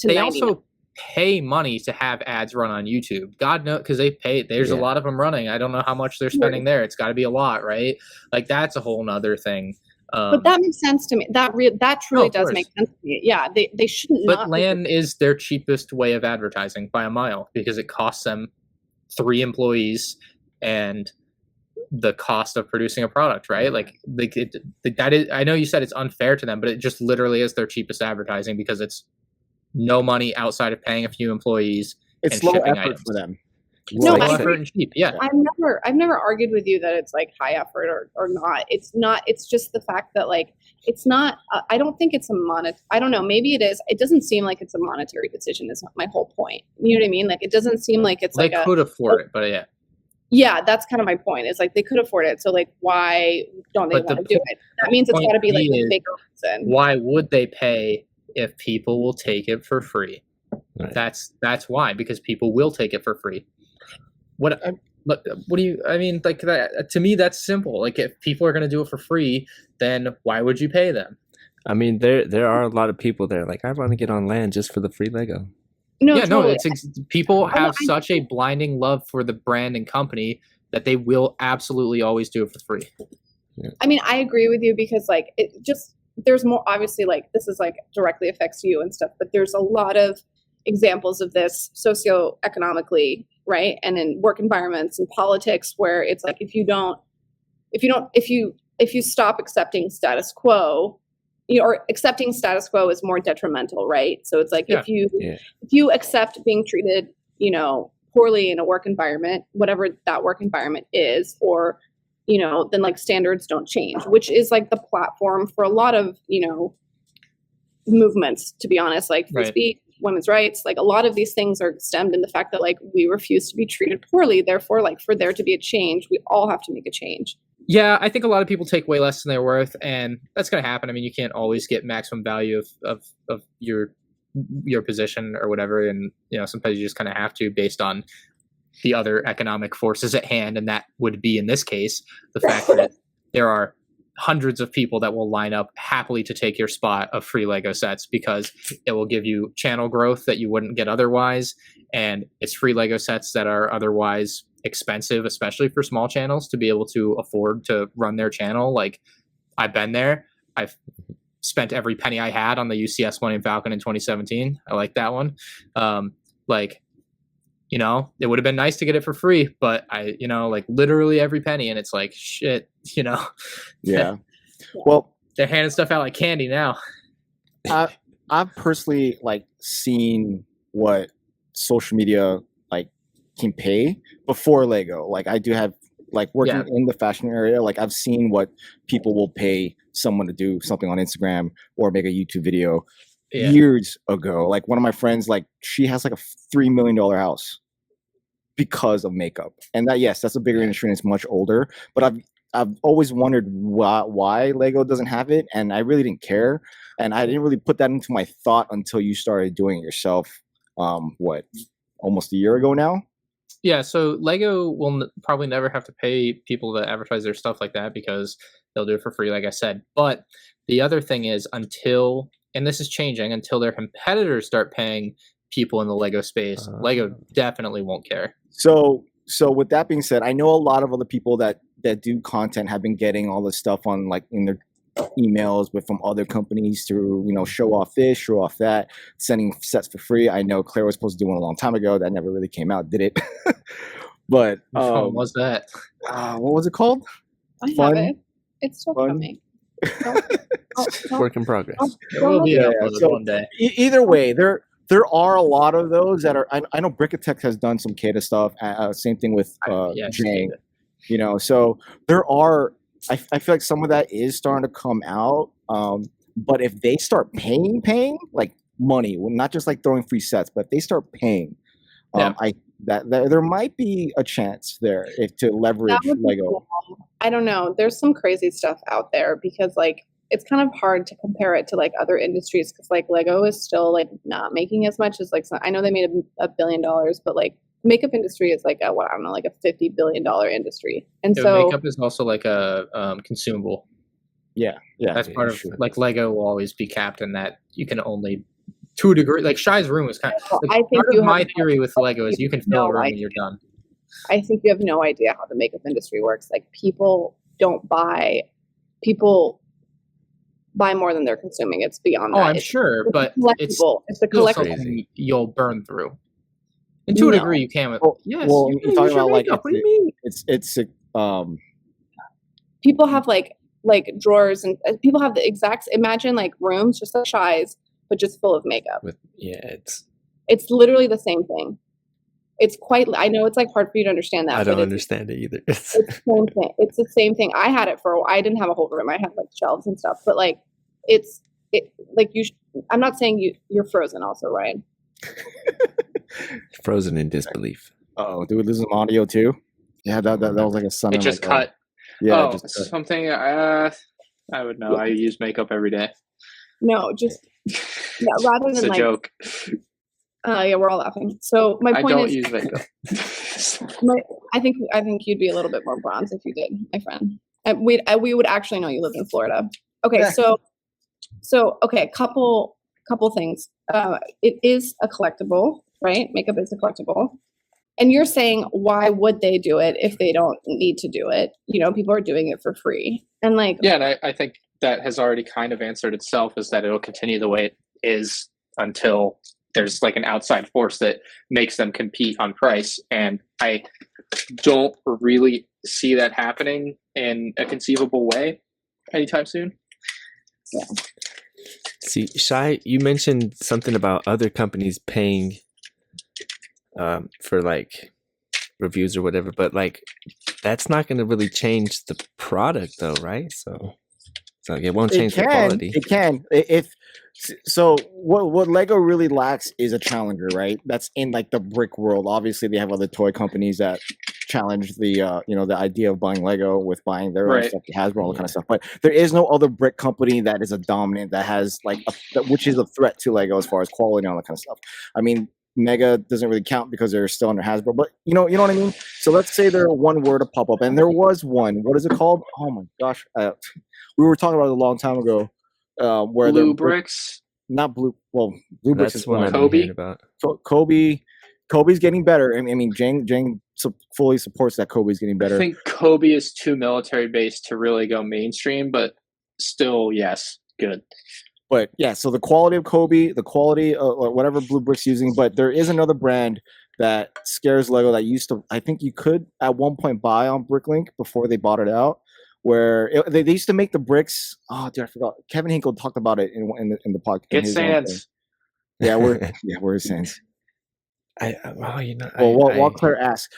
They also pay money to have ads run on YouTube. God knows, because they pay. There's a lot of them running. I don't know how much they're spending there. It's got to be a lot, right? That's a whole nother thing. But that makes sense to me. That truly does make sense to me. Yeah, they shouldn't. But LAN is their cheapest way of advertising by a mile, because it costs them 3 employees and the cost of producing a product, right? That is. I know you said it's unfair to them, but it just literally is their cheapest advertising, because it's no money outside of paying a few employees. It's low effort for them. No, low like effort and cheap. Yeah. I've never argued with you that it's like high effort or not. It's not. It's just the fact that like it's not. I don't think it's I don't know. Maybe it is. It doesn't seem like it's a monetary decision. Is my whole point. You know what I mean? Like it doesn't seem like it's They like could afford it, but yeah. Yeah, that's kind of my point. Is like they could afford it, so like why don't they But want to do it? That means it's got to be like a is, bigger reason. Why would they pay if people will take it for free? Right. That's why, because people will take it for free. What do you? I mean, like that to me, that's simple. Like if people are going to do it for free, then why would you pay them? I mean, there are a lot of people there. Like, I want to get on land just for the free Lego. No, Yeah, totally. no, people have such a blinding love for the brand and company that they will absolutely always do it for free. I mean, I agree with you because like it just there's more obviously like this is like directly affects you and stuff, but there's a lot of examples of this socioeconomically, right? And in work environments and politics where it's like if you stop accepting status quo, or accepting status quo is more detrimental, right? So it's like if you accept being treated, poorly in a work environment, whatever that work environment is, or then like standards don't change, which is like the platform for a lot of movements, to be honest, like free speech, women's rights, like a lot of these things are stemmed in the fact that like we refuse to be treated poorly. Therefore, like for there to be a change, we all have to make a change. Yeah, I think a lot of people take way less than they're worth, and that's going to happen. I mean, you can't always get maximum value of your position or whatever, and sometimes you just kind of have to based on the other economic forces at hand, and that would be in this case the fact that there are hundreds of people that will line up happily to take your spot of free Lego sets because it will give you channel growth that you wouldn't get otherwise, and it's free Lego sets that are otherwise expensive, especially for small channels, to be able to afford to run their channel. Like I've been there. I've spent every penny I had on the UCS Millennium Falcon in 2017. I like that one. It would have been nice to get it for free, but I, like literally every penny, and it's like shit, Yeah. Well, they're handing stuff out like candy now. I've personally like seen what social media like can pay before Lego. Like I do have like working in the fashion area. Like I've seen what people will pay someone to do something on Instagram or make a YouTube video years ago. Like one of my friends, like she has like a $3 million house because of makeup. And that's a bigger industry and it's much older. But I've always wondered why Lego doesn't have it, and I really didn't care. And I didn't really put that into my thought until you started doing it yourself. Almost a year ago now? Yeah, so Lego will probably never have to pay people to advertise their stuff like that because they'll do it for free, like I said. But the other thing is until this is changing, until their competitors start paying people in the Lego space, Lego definitely won't care. So with that being said, I know a lot of other people that do content have been getting all this stuff on like in their emails from other companies to show off this, show off that, sending sets for free. I know Claire was supposed to do one a long time ago. That never really came out, did it? But what was that? What was it called? I have it. It's still coming. Work in progress. It will be uploaded one day. Either way, there are a lot of those that are. I know Brikx has done some Kata stuff. Same thing with Jane. So there are. I feel like some of that is starting to come out. But if they start paying like money, not just like throwing free sets, but if they start paying, there might be a chance there to leverage Lego. Cool. I don't know. There's some crazy stuff out there because like it's kind of hard to compare it to like other industries because like Lego is still like not making as much as like I know they made $1 billion, but like makeup industry is like like a $50 billion industry, and so makeup is also like a consumable. Yeah, that's part of like Lego will always be capped in that you can only to a degree. Like Shy's room is kind of. I think my theory with Lego is you can fill a room when you're done. I think you have no idea how the makeup industry works. Like people buy more than they're consuming. It's beyond that. I'm sure, but it's a collectible. You'll burn through. And to a degree, you can. Yes. Well, you're talking about like what do you mean? It's people have like drawers and people have the exact. Imagine like rooms just like Shy's, but just full of makeup. It's literally the same thing. It's quite. I know it's like hard for you to understand that. I don't but understand it either. It's the same thing. It's the same thing. I had it for. I didn't have a whole room. I had like shelves and stuff. But like, like you. I'm not saying you're frozen. Also, Ryan. Frozen in disbelief. Oh, do we lose some audio too? Yeah, that was like a sun. It just cut. Yeah, oh, something. I would know. I use makeup every day. No, just rather than it's a like joke. Yeah, we're all laughing. So my point I don't is, use makeup. I think you'd be a little bit more bronze if you did, my friend. We would actually know you lived in Florida. Okay, so okay, couple things. It is a collectible, right? Makeup is a collectible. And you're saying, why would they do it if they don't need to do it? You know, people are doing it for free. And like, yeah, and I think that has already kind of answered itself, is that it'll continue the way it is until there's like an outside force that makes them compete on price. And I don't really see that happening in a conceivable way anytime soon. Yeah. See, Shy, you mentioned something about other companies paying for like reviews or whatever, but like that's not going to really change the product though, right? So it won't change the quality. It can. So what Lego really lacks is a challenger, right? That's in like the brick world. Obviously, they have other toy companies that challenge the the idea of buying Lego with buying their own stuff, Hasbro, all that kind of stuff. But there is no other brick company that is a dominant, that has like which is a threat to Lego as far as quality and all that kind of stuff. I mean, Mega doesn't really count because they're still under Hasbro, but you know what I mean. So let's say there one were to pop up, and there was one. What is it called? Oh my gosh, we were talking about it a long time ago. Where Blue Bricks, not blue. Well, Blue Bricks is what Kobe. About. So Kobe's getting better. I mean, Jang fully supports that Kobe's getting better. I think Kobe is too military based to really go mainstream, but still, yes, good. But yeah, so the quality of Kobe, the quality of whatever Blue Brick's using, but there is another brand that scares Lego that used to, I think you could at one point buy on Bricklink before they bought it out, where they used to make the bricks. Oh, dude, I forgot. Kevin Hinkle talked about it in the podcast. Get Sans. Yeah, we're Sans. While Claire asks,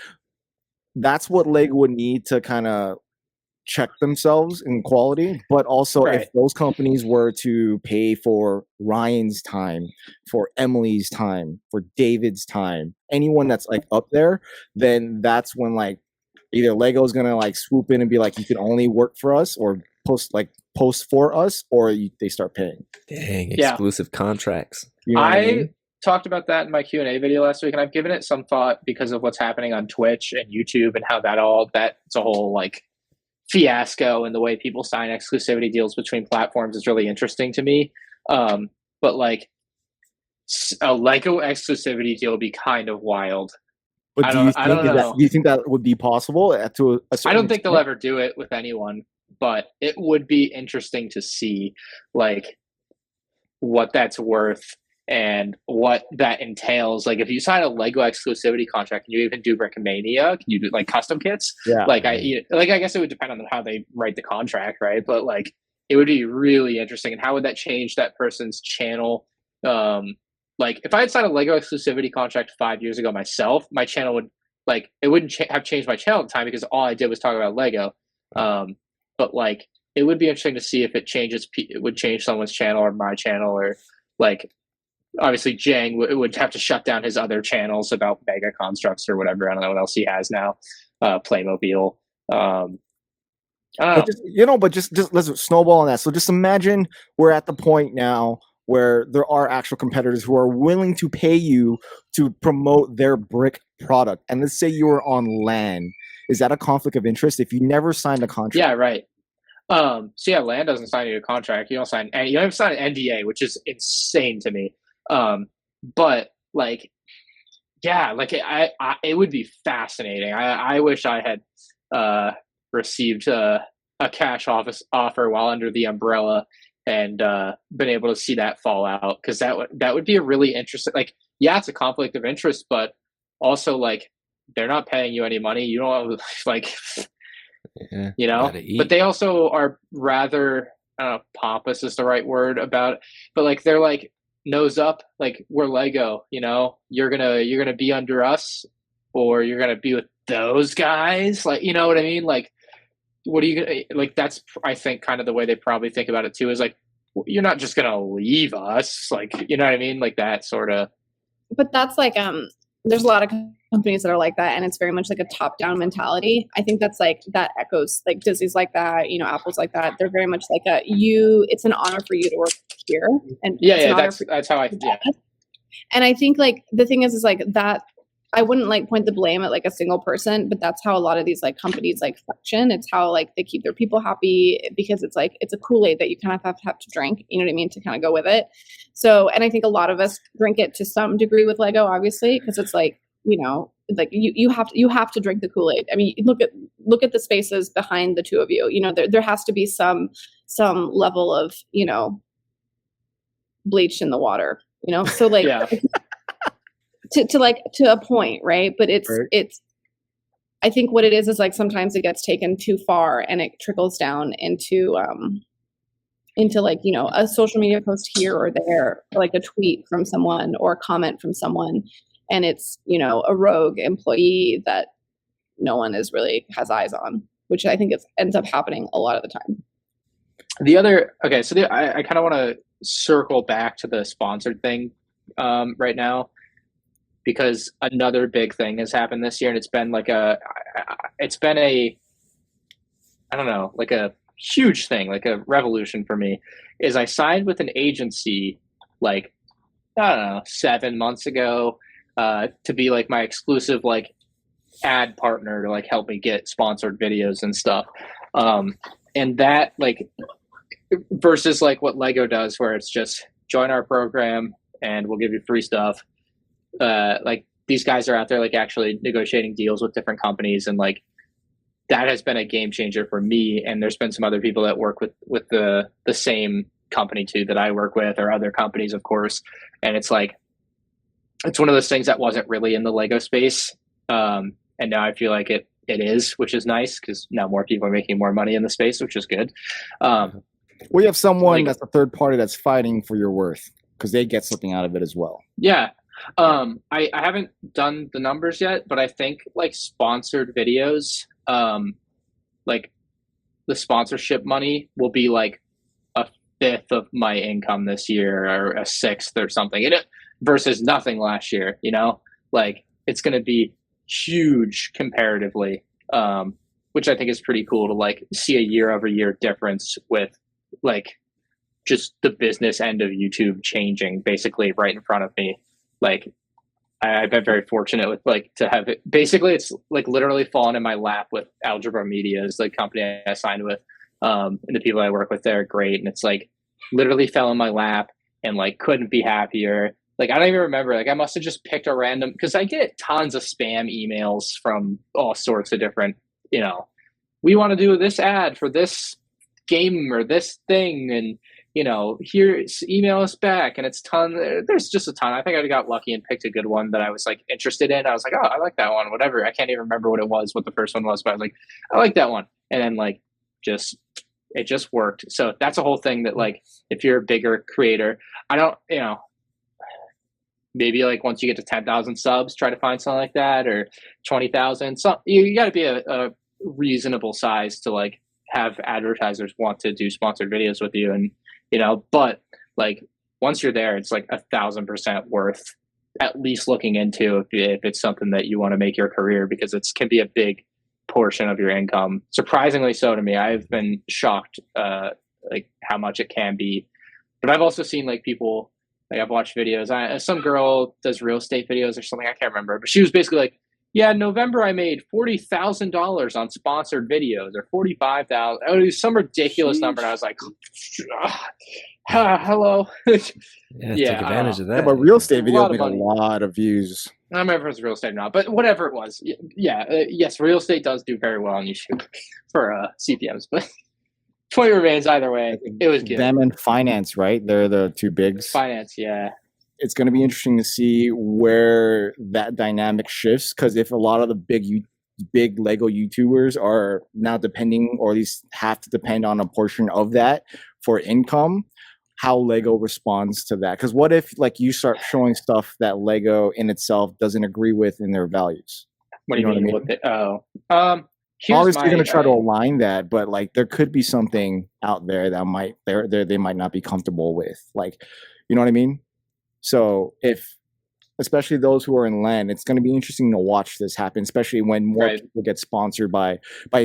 that's what Lego would need to kind of check themselves in quality, but also if those companies were to pay for Ryan's time, for Emily's time, for David's time, anyone that's like up there, then that's when like either Lego's gonna like swoop in and be like, you can only work for us or post for us, or they start paying. Dang, exclusive contracts. You know what I mean? Talked about that in my Q&A video last week, and I've given it some thought because of what's happening on Twitch and YouTube and how that's a whole like fiasco, and the way people sign exclusivity deals between platforms is really interesting to me. But like a Lego exclusivity deal would be kind of wild. But do you think that would be possible to a certain I don't think extent? they'll ever do it with anyone, but it would be interesting to see like what that's worth and what that entails. Like if you sign a Lego exclusivity contract, can you even do Brickmania? Can you do like custom kits? Yeah. I guess it would depend on how they write the contract, right? But like it would be really interesting. And how would that change that person's channel? Like if I had signed a Lego exclusivity contract 5 years ago myself, my channel would like, it wouldn't have changed my channel at the time because all I did was talk about Lego. But like, it would be interesting to see if it would change someone's channel or my channel, or like, obviously Jang would have to shut down his other channels about Mega Constructs or whatever. I don't know what else he has now. Playmobil. I don't know. But just let's snowball on that. So just imagine we're at the point now where there are actual competitors who are willing to pay you to promote their brick product. And let's say you were on LAN. Is that a conflict of interest if you never signed a contract? Yeah, right. So yeah, LAN doesn't sign you a contract. You don't sign an NDA, which is insane to me. But like, yeah, like it would be fascinating. I wish I had received a cash offer while under the umbrella and been able to see that fall out, because that would be a really interesting. Like, yeah, it's a conflict of interest, but also like they're not paying you any money. You don't like, but they also are rather, I don't know, pompous is the right word about it, but like they're like nose up, like we're Lego, you're gonna be under us, or you're gonna be with those guys. Like, you know what I mean? Like, what are you gonna like? That's, I think, kind of the way they probably think about it too. Is like, you're not just gonna leave us. Like, you know what I mean? Like that sort of. But that's like there's a lot of companies that are like that, and it's very much like a top-down mentality. I think that's like that echoes like Disney's like that, you know, Apple's like that. They're very much like it's an honor for you to work here, and that's how I And I think like the thing is like that I wouldn't like point the blame at like a single person, but that's how a lot of these like companies like function. It's how like they keep their people happy, because it's like it's a Kool-Aid that you kind of have to drink, you know what I mean, to kind of go with it. So, and I think a lot of us drink it to some degree with Lego, obviously, because it's like, you know, like you have to drink the Kool-Aid. I mean, look at the spaces behind the two of you. You know, there has to be some level of, you know, bleach in the water, you know. So like to a point, right? But it's I think what it is like sometimes it gets taken too far and it trickles down into like, you know, a social media post here or there, like a tweet from someone or a comment from someone, and it's, you know, a rogue employee that no one is really has eyes on, which I think ends up happening a lot of the time. I kind of want to circle back to the sponsored thing right now, because another big thing has happened this year, and it's been a huge thing, like a revolution for me, is I signed with an agency like, I don't know, 7 months ago, to be like my exclusive like ad partner to like help me get sponsored videos and stuff. And that like versus like what Lego does, where it's just join our program and we'll give you free stuff. Like these guys are out there like actually negotiating deals with different companies, and like that has been a game changer for me. And there's been some other people that work with the same company too that I work with, or other companies, of course. And it's like, it's one of those things that wasn't really in the Lego space. And now I feel like it is, which is nice, because now more people are making more money in the space, which is good. We have someone that's a third party that's fighting for your worth, because they get something out of it as well. Yeah. I haven't done the numbers yet, but I think like sponsored videos, like the sponsorship money will be like a fifth of my income this year, or a sixth or something, versus nothing last year, you know, like it's going to be huge comparatively, which I think is pretty cool to like see a year over year difference with like just the business end of YouTube changing basically right in front of me. Like I've been very fortunate with like to have it. Basically, it's like literally fallen in my lap with Algebra Media, is the company I signed with, and the people I work with there are great. And it's like literally fell in my lap, and like couldn't be happier. Like I don't even remember. Like I must have just picked a random, because I get tons of spam emails from all sorts of different, you know, we want to do this ad for this game or this thing, and you know, here, email us back. And it's there's just a ton. I think I got lucky and picked a good one that I was like interested in. I was like, oh, I like that one, whatever. I can't even remember what the first one was, but I was like, I like that one. And then like, it just worked. So that's a whole thing that like, if you're a bigger creator, I don't, you know, maybe like once you get to 10,000 subs, try to find something like that, or 20,000. So you got to be a reasonable size to like have advertisers want to do sponsored videos with you. And, you know, but like once you're there, it's like 1,000% worth at least looking into if it's something that you want to make your career, because it can be a big portion of your income. Surprisingly so to me. I've been shocked like how much it can be. But I've also seen like people, like I've watched videos. Some girl does real estate videos or something. I can't remember, but she was basically like, yeah, in November I made $40,000 on sponsored videos, or $45,000. It was some ridiculous number, and I was like, hello. Take advantage of that. Yeah, but real estate videos make a lot of views. I don't remember if it was real estate or not, but whatever it was. Yes, real estate does do very well on YouTube for CPMs, but point remains either way. It was good. Them and finance, right? They're the two bigs. Finance, yeah. It's going to be interesting to see where that dynamic shifts, because if a lot of the big Lego YouTubers are now depending, or at least have to depend on a portion of that for income, how Lego responds to that. Because what if like you start showing stuff that Lego in itself doesn't agree with in their values? What do you know mean? what I mean? Here's Obviously, you're my, gonna try to align that, but like there could be something out there that might they might not be comfortable with. Like, you know what I mean? So if especially those who are in LAN, it's going to be interesting to watch this happen, especially when more Right. people get sponsored by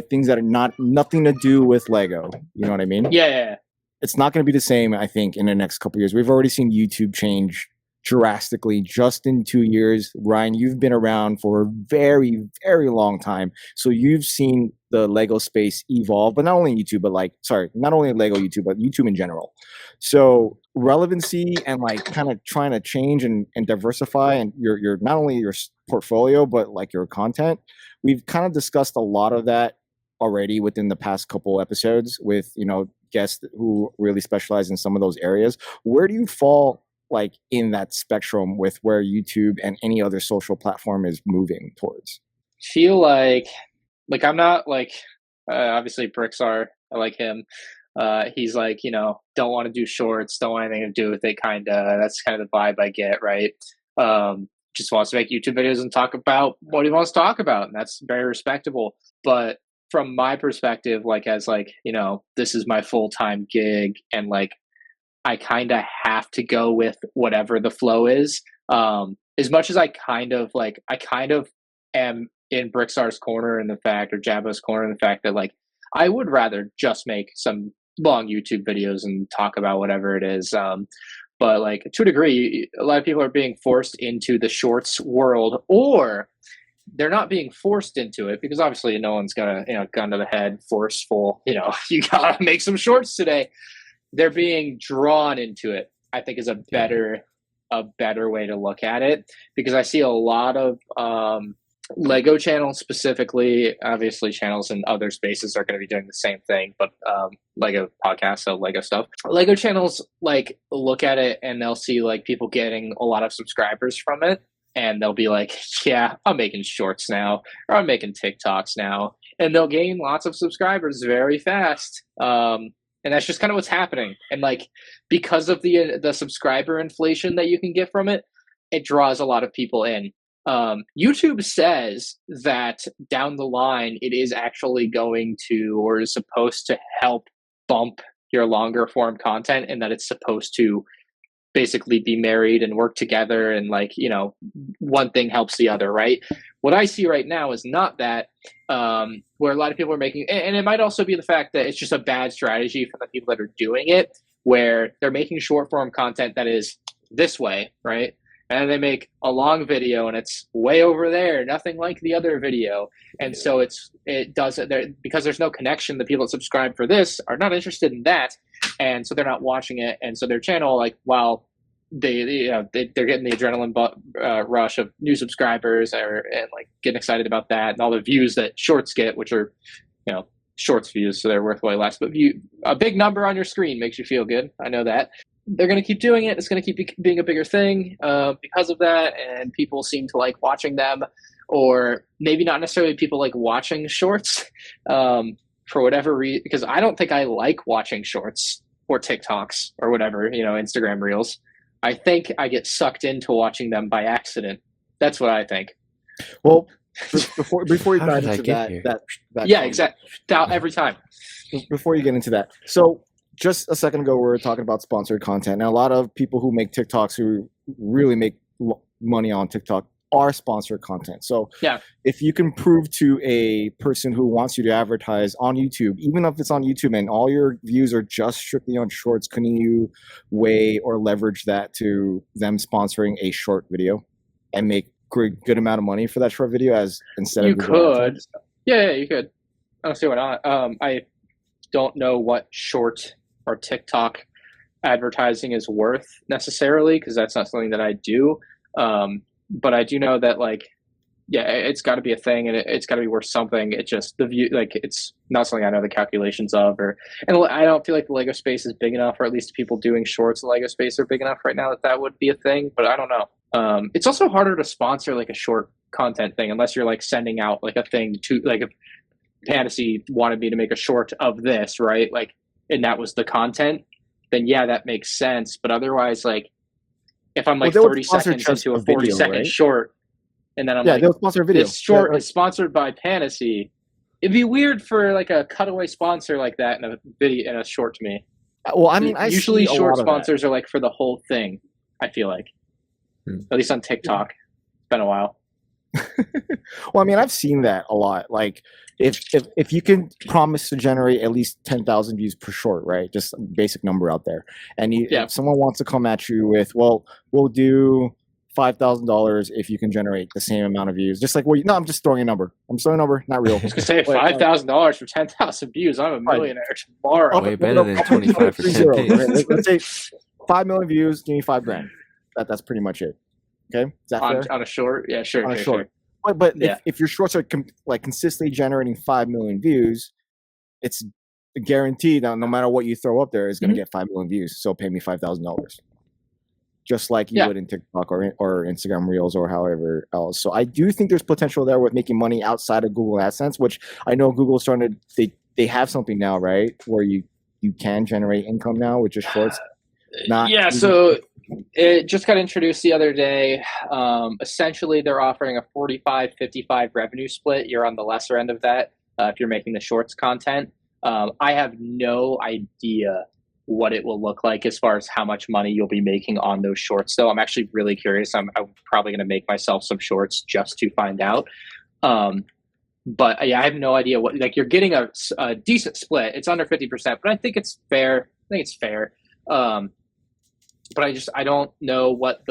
things that are nothing to do with Lego. You know what I mean? Yeah. It's not going to be the same, I think, in the next couple of years. We've already seen YouTube change drastically just in 2 years. Ryan, you've been around for a very, very long time. So you've seen the Lego space evolve, but not only YouTube, but not only Lego YouTube, but YouTube in general. So relevancy and like kind of trying to change and diversify and your not only your portfolio, but like your content. We've kind of discussed a lot of that already within the past couple episodes with, guests who really specialize in some of those areas. Where do you fall like in that spectrum with where YouTube and any other social platform is moving towards? Feel like I'm not like obviously Brikx I like him. He's like, don't want to do shorts, don't want anything to do with it, kinda. That's kind of the vibe I get, right? Just wants to make YouTube videos and talk about what he wants to talk about, and that's very respectable. But from my perspective, like as like, this is my full-time gig, and like I kind of have to go with whatever the flow is. As much as I kind of am in Brixar's corner in the fact, or Jabba's corner in the fact that like I would rather just make some long YouTube videos and talk about whatever it is. But like to a degree, a lot of people are being forced into the shorts world, or they're not being forced into it because obviously no one's gonna, gun to the head, forceful, you gotta make some shorts today. They're being drawn into it, I think is a better way to look at it, because I see a lot of Lego channels specifically, obviously channels in other spaces are going to be doing the same thing, but Lego podcasts, so Lego stuff. Lego channels like look at it and they'll see like people getting a lot of subscribers from it, and they'll be like, yeah, I'm making shorts now, or I'm making TikToks now, and they'll gain lots of subscribers very fast. And that's just kind of what's happening. And like, because of the subscriber inflation that you can get from it, it draws a lot of people in. YouTube says that down the line, it is actually going to, or is supposed to help bump your longer form content, and that it's supposed to basically be married and work together, and like, one thing helps the other, right? What I see right now is not that, where a lot of people are making, and it might also be the fact that it's just a bad strategy for the people that are doing it, where they're making short form content that is this way, right? And they make a long video and it's way over there, nothing like the other video. And so it does it because there's no connection. The people that subscribe for this are not interested in that, and so they're not watching it. And so their channel, like, while they're getting the adrenaline rush of new subscribers, and like getting excited about that, and all the views that shorts get, which are shorts views, so they're worth way less. But a big number on your screen makes you feel good. I know that. They're going to keep doing it. It's going to keep being a bigger thing because of that, and people seem to like watching them, or maybe not necessarily people like watching shorts for whatever reason, because I don't think I like watching shorts or TikToks or whatever, Instagram reels. I think I get sucked into watching them by accident. That's what I think. Well, before you How dive did I into get that yeah, exactly. Every time. Before you get into that, so just a second ago we were talking about sponsored content. Now, a lot of people who make TikToks, who really make money on TikTok, are sponsored content. So yeah, if you can prove to a person who wants you to advertise on YouTube, even if it's on YouTube and all your views are just strictly on shorts, couldn't you weigh or leverage that to them sponsoring a short video and make a good amount of money for that short video instead of you could. Yeah, you could. I don't see why not. I don't know what short or TikTok advertising is worth necessarily, because that's not something that I do. But I do know that, like, yeah, it's got to be a thing, and it's got to be worth something. It just, the view, like, it's not something I know the calculations of, and I don't feel like the Lego space is big enough, or at least people doing shorts in the Lego space are big enough right now that would be a thing. But I don't know. It's also harder to sponsor like a short content thing unless you're like sending out like a thing to, like, if Fantasy wanted me to make a short of this, right? Like, and that was the content, then yeah, that makes sense. But otherwise, like, if I'm like 30 seconds into a 40-second short, And then I'm Yeah, like, they'll sponsor a video. this short Like, is sponsored by Panacea. It'd be weird for like a cutaway sponsor like that in a video in a short to me. well, I mean, I usually see a short lot of sponsors are like for the whole thing. I feel like, at least on TikTok, it's been a while. Well, I mean, I've seen that a lot. Like, if you can promise to generate at least 10,000 views per short, right? Just a basic number out there, and if someone wants to come at you with, well, we'll do $5,000 if you can generate the same amount of views. Just like, well, no, I'm just throwing a number. I'm just throwing a number, not real. I was gonna say $5,000 for 10,000 views. I'm a millionaire tomorrow. Way better than 25 for 10 right? Let's say 5 million views. Give me $5,000. That's pretty much it. Okay, is that fair? On a short? Yeah, sure. On a sure. short. But if your shorts are consistently generating 5 million views, it's guaranteed that no matter what you throw up there, is going to get 5 million views. So pay me $5,000, just like you would in TikTok or Instagram Reels or however else. So I do think there's potential there with making money outside of Google AdSense, which I know Google's starting to. They have something now, right, where you can generate income now with just shorts. So it just got introduced the other day. Essentially, they're offering a 45-55 revenue split. You're on the lesser end of that if you're making the shorts content. I have no idea what it will look like as far as how much money you'll be making on those shorts, though. I'm actually really curious. I'm probably going to make myself some shorts just to find out. But yeah, I have no idea what, like, you're getting a decent split. It's under 50%, but I think it's fair. But I don't know what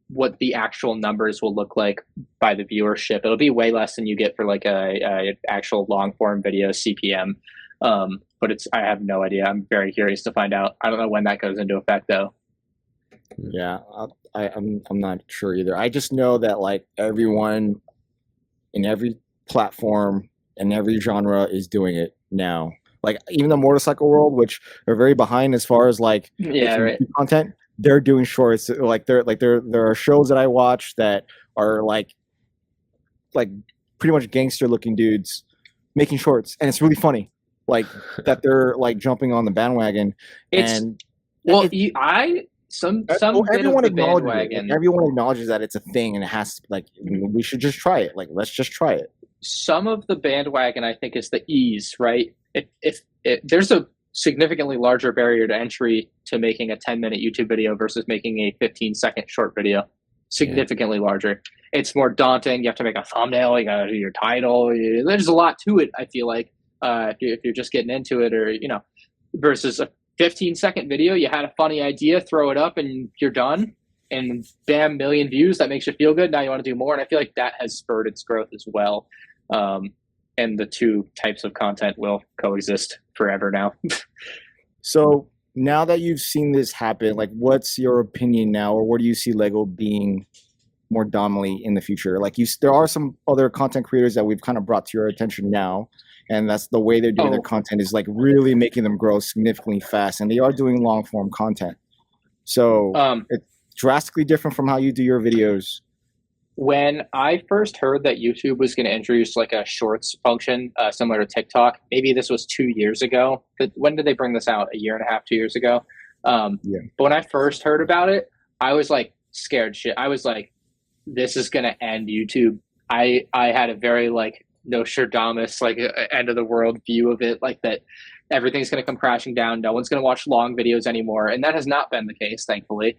what the actual numbers will look like by the viewership. It'll be way less than you get for like a actual long form video CPM. But I have no idea. I'm very curious to find out. I don't know when that goes into effect though. Yeah, I'm not sure either. I just know that like everyone in every platform and every genre is doing it now. Like even the motorcycle world, which are very behind as far as like content, they're doing shorts. There are shows that I watch that are like pretty much gangster looking dudes making shorts, and it's really funny. Like that they're like jumping on the bandwagon. Everyone acknowledges it. Everyone acknowledges that it's a thing, and it has to, like, we should just try it. Like, let's just try it. Some of the bandwagon, I think, is the ease, right? If there's a significantly larger barrier to entry to making a 10-minute YouTube video versus making a 15-second short video. Significantly larger. It's more daunting. You have to make a thumbnail. You got to do your title. There's a lot to it, I feel like, if you're just getting into it, or, you know, versus a 15-second video. You had a funny idea, throw it up, and you're done. And bam, million views. That makes you feel good. Now you want to do more. And I feel like that has spurred its growth as well. And the two types of content will coexist forever now. So now that you've seen this happen, like, what's your opinion now, or where do you see Lego being more dominantly in the future? Like, there are some other content creators that we've kind of brought to your attention now, and that's the way they're doing their content is like really making them grow significantly fast, and they are doing long form content. So it's drastically different from how you do your videos. When I first heard that YouTube was going to introduce like a shorts function similar to TikTok, maybe this was 2 years ago. But when did they bring this out? 1.5 years, 2 years ago? But when I first heard about it, I was like scared shit. I was like, this is going to end YouTube. I had a very like Nostradamus, like end of the world view of it, like that everything's going to come crashing down. No one's going to watch long videos anymore. And that has not been the case, thankfully.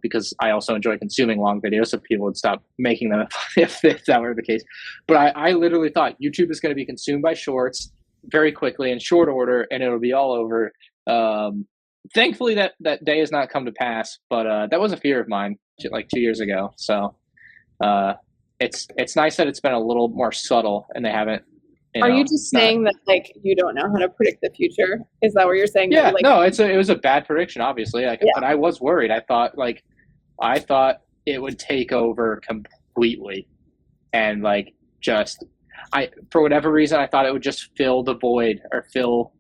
Because I also enjoy consuming long videos, so people would stop making them if that were the case. But I literally thought YouTube is going to be consumed by shorts very quickly in short order, and it'll be all over. Thankfully, that day has not come to pass, but that was a fear of mine like 2 years ago. So it's nice that it's been a little more subtle, and they haven't. Are you just saying that like you don't know how to predict the future? Is that what you're saying? Yeah, like, no, it was a bad prediction, obviously. But I was worried. I thought it would take over completely, and like for whatever reason, I thought it would just fill the void or fill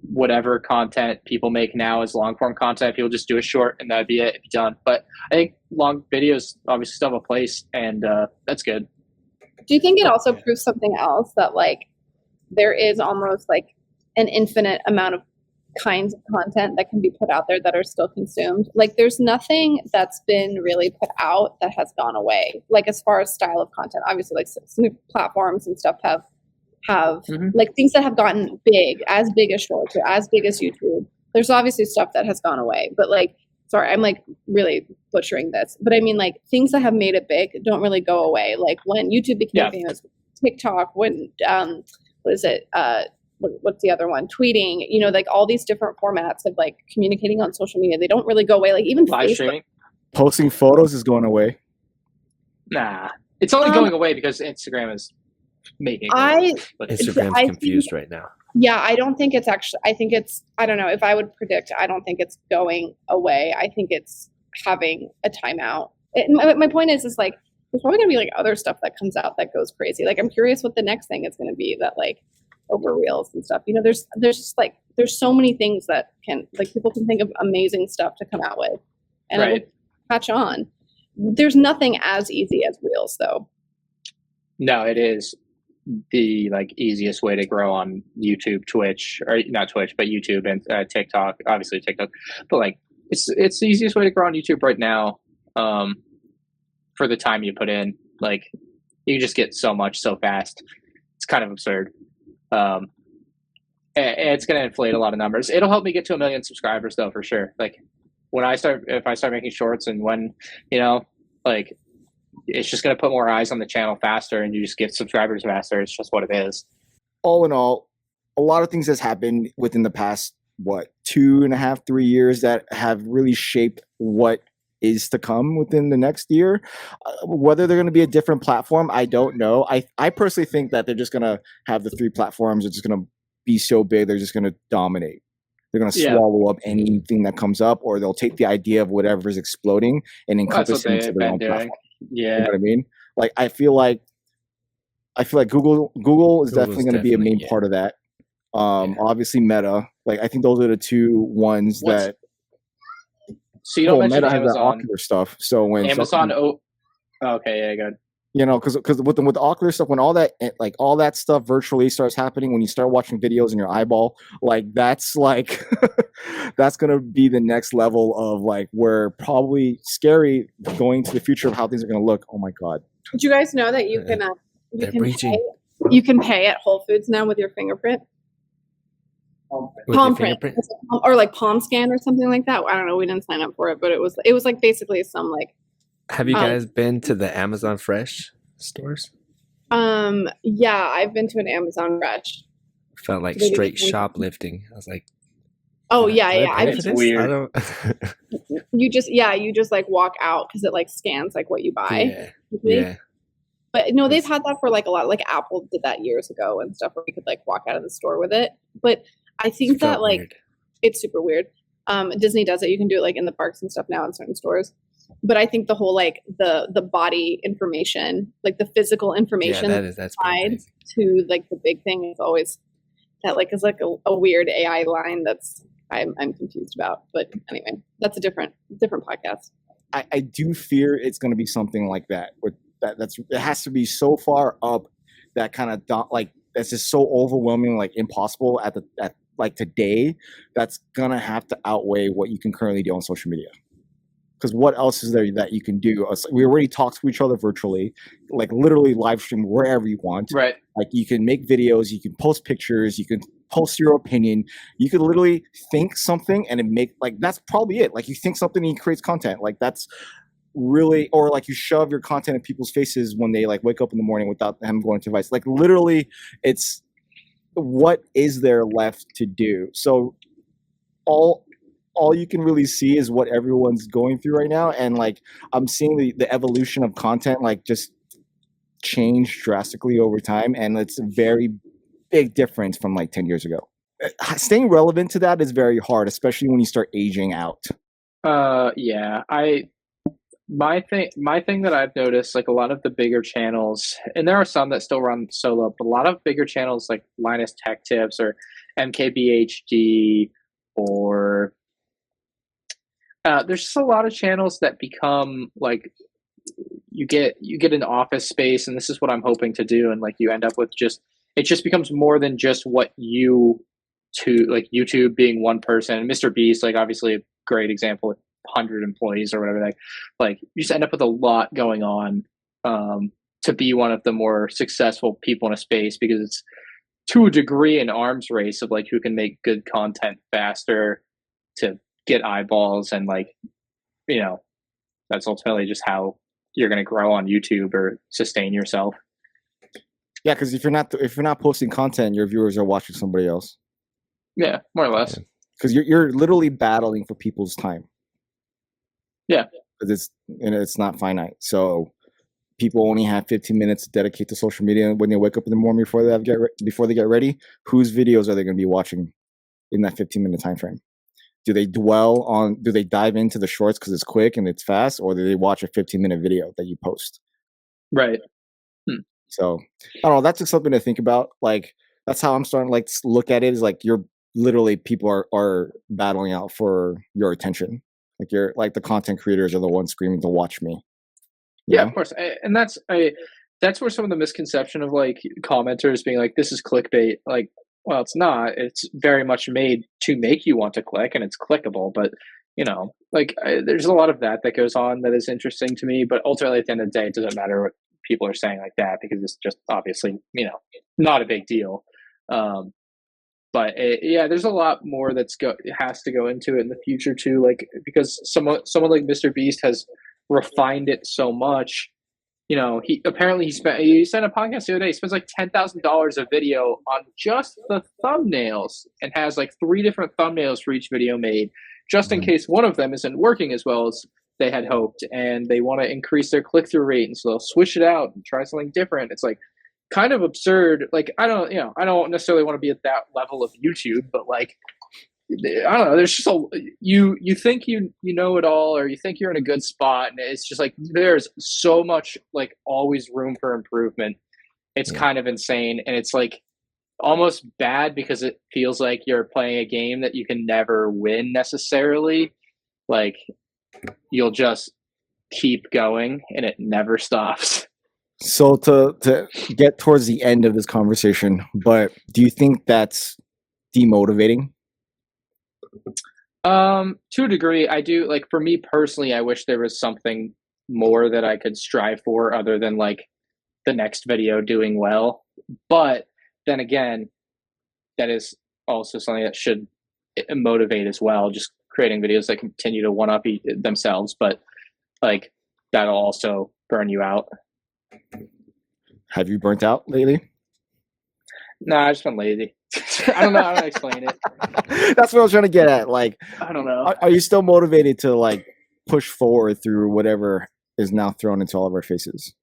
whatever content people make now as long form content. People just do a short and that'd be it. It'd be done. But I think long videos obviously still have a place, and that's good. Do you think it also proves something else, that like there is almost like an infinite amount of kinds of content that can be put out there that are still consumed. Like there's nothing that's been really put out that has gone away. Like as far as style of content, obviously like some platforms and stuff have like things that have gotten big as Shorts or as big as YouTube. There's obviously stuff that has gone away, but like, sorry, I'm like really butchering this, but I mean like things that have made it big don't really go away. Like when YouTube became famous, TikTok, when what is it? What's the other one? Tweeting, you know, like all these different formats of like communicating on social media. They don't really go away. Like even live Facebook. streaming. Posting photos is going away. Nah, it's only going away because Instagram is making. Instagram's confused right now. Yeah, I don't think it's actually. I think it's. I don't know if I would predict. I don't think it's going away. I think it's having a timeout. My point is like there's probably gonna be like other stuff that comes out that goes crazy. Like I'm curious what the next thing is gonna be that like over reels and stuff. You know, there's just like there's so many things that can like people can think of amazing stuff to come out with, and it will catch on. There's nothing as easy as reels though. No, it is the like easiest way to grow on YouTube, Twitch, or not Twitch, but YouTube and TikTok. Obviously TikTok, but like it's the easiest way to grow on YouTube right now. For the time you put in, like you just get so much so fast. It's kind of absurd. And it's going to inflate a lot of numbers. It'll help me get to 1 million subscribers though, for sure. Like if I start making shorts and when, you know, like it's just going to put more eyes on the channel faster and you just get subscribers faster. It's just what it is. All in all, a lot of things has happened within the past, 2.5, 3 years that have really shaped what is to come within the next year. Whether they're going to be a different platform, I don't know. I personally think that they're just going to have the 3 platforms. It's just going to be so big. They're just going to dominate. They're going to swallow up anything that comes up, or they'll take the idea of whatever is exploding and encompass it into their own platform. Yeah. You know what I mean? Like, I feel like Google is definitely going to be a main part of that. Obviously Meta. Like, I think those are the 2 ones that. So you don't mention Meta Amazon. has that Oculus stuff. So when Amazon, okay, yeah, good. You know, because with the Oculus stuff, when all that stuff virtually starts happening, when you start watching videos in your eyeball, like that's that's gonna be the next level of like where probably scary going to the future of how things are gonna look. Oh my god! Did you guys know that you can pay at Whole Foods now with your fingerprint? Palm print or like palm scan or something like that. I don't know. We didn't sign up for it, but it was like basically some like. Have you guys been to the Amazon Fresh stores? Yeah, I've been to an Amazon Fresh. Felt like straight shoplifting. I was like, oh yeah. It's weird. I don't. you just like walk out because it like scans like what you buy. Yeah. But no, they've had that for like a lot. Like Apple did that years ago and stuff, where you could like walk out of the store with it. But I think that like weird. It's super weird. Disney does it. You can do it like in the parks and stuff now in certain stores. But I think the whole like the body information, like the physical information that's tied to like the big thing is always that like is like a weird AI line that's I'm confused about. But anyway, that's a different podcast. I do fear it's going to be something like that. With it has to be so far up that kind of like that's just so overwhelming, like impossible at like today. That's gonna have to outweigh what you can currently do on social media. Because what else is there that you can do? We already talk to each other virtually, like literally live stream wherever you want. Right. Like you can make videos, you can post pictures, you can post your opinion. You could literally think something and it that's probably it. Like you think something and it creates content. Like that's really, or like you shove your content in people's faces when they like wake up in the morning without them going to device. Like literally, it's what is there left to do? So all you can really see is what everyone's going through right now. And like, I'm seeing the evolution of content, like just change drastically over time. And it's a very big difference from like 10 years ago. Staying relevant to that is very hard, especially when you start aging out. Yeah, my thing that I've noticed, like a lot of the bigger channels, and there are some that still run solo, but a lot of bigger channels like Linus Tech Tips or MKBHD or there's just a lot of channels that become like you get an office space, and this is what I'm hoping to do, and like you end up with it just becomes more than just what you to like YouTube being one person, and Mr. Beast, like obviously a great example with 100 employees or whatever, like you just end up with a lot going on to be one of the more successful people in a space, because it's to a degree an arms race of like who can make good content faster to get eyeballs, and like, you know, that's ultimately just how you're going to grow on YouTube or sustain yourself. Yeah, because if you're not posting content, your viewers are watching somebody else. Yeah, more or less. Because you're literally battling for people's time. Yeah, because it's not finite. So people only have 15 minutes to dedicate to social media when they wake up in the morning before they get ready. Whose videos are they going to be watching in that 15-minute time frame? Do they dive into the shorts because it's quick and it's fast, or do they watch a 15-minute video that you post? Right. So I don't know. That's just something to think about. Like, that's how I'm starting to like look at it, is like you're literally, people are battling out for your attention. Like you're like, the content creators are the ones screaming to watch me. Yeah, of course. And that's where some of the misconception of like commenters being like, this is clickbait. Like, well, it's not. It's very much made to make you want to click, and it's clickable. But, you know, like there's a lot of that goes on that is interesting to me. But ultimately, at the end of the day, it doesn't matter what people are saying like that, because it's just obviously, you know, not a big deal. But there's a lot more has to go into it in the future too. Like, because someone like Mr. Beast has refined it so much. You know, he sent a podcast the other day. He spends like $10,000 a video on just the thumbnails, and has like 3 different thumbnails for each video made, just in case one of them isn't working as well as they had hoped, and they want to increase their click-through rate, and so they'll switch it out and try something different. It's like kind of absurd. Like, I don't necessarily want to be at that level of YouTube, but like, I don't know, there's just you think you know it all, or you think you're in a good spot, and it's just like there's so much like always room for improvement. It's kind of insane, and it's like almost bad, because it feels like you're playing a game that you can never win necessarily. Like, you'll just keep going and it never stops. So to get towards the end of this conversation, but do you think that's demotivating? To a degree, I do. Like, for me personally, I wish there was something more that I could strive for other than like the next video doing well. But then again, that is also something that should motivate as well. Just creating videos that continue to one-up themselves, but like that'll also burn you out. Have you burnt out lately? No, I just been lazy. I don't know how to explain it. That's what I was trying to get at. Like, I don't know. Are you still motivated to like push forward through whatever is now thrown into all of our faces?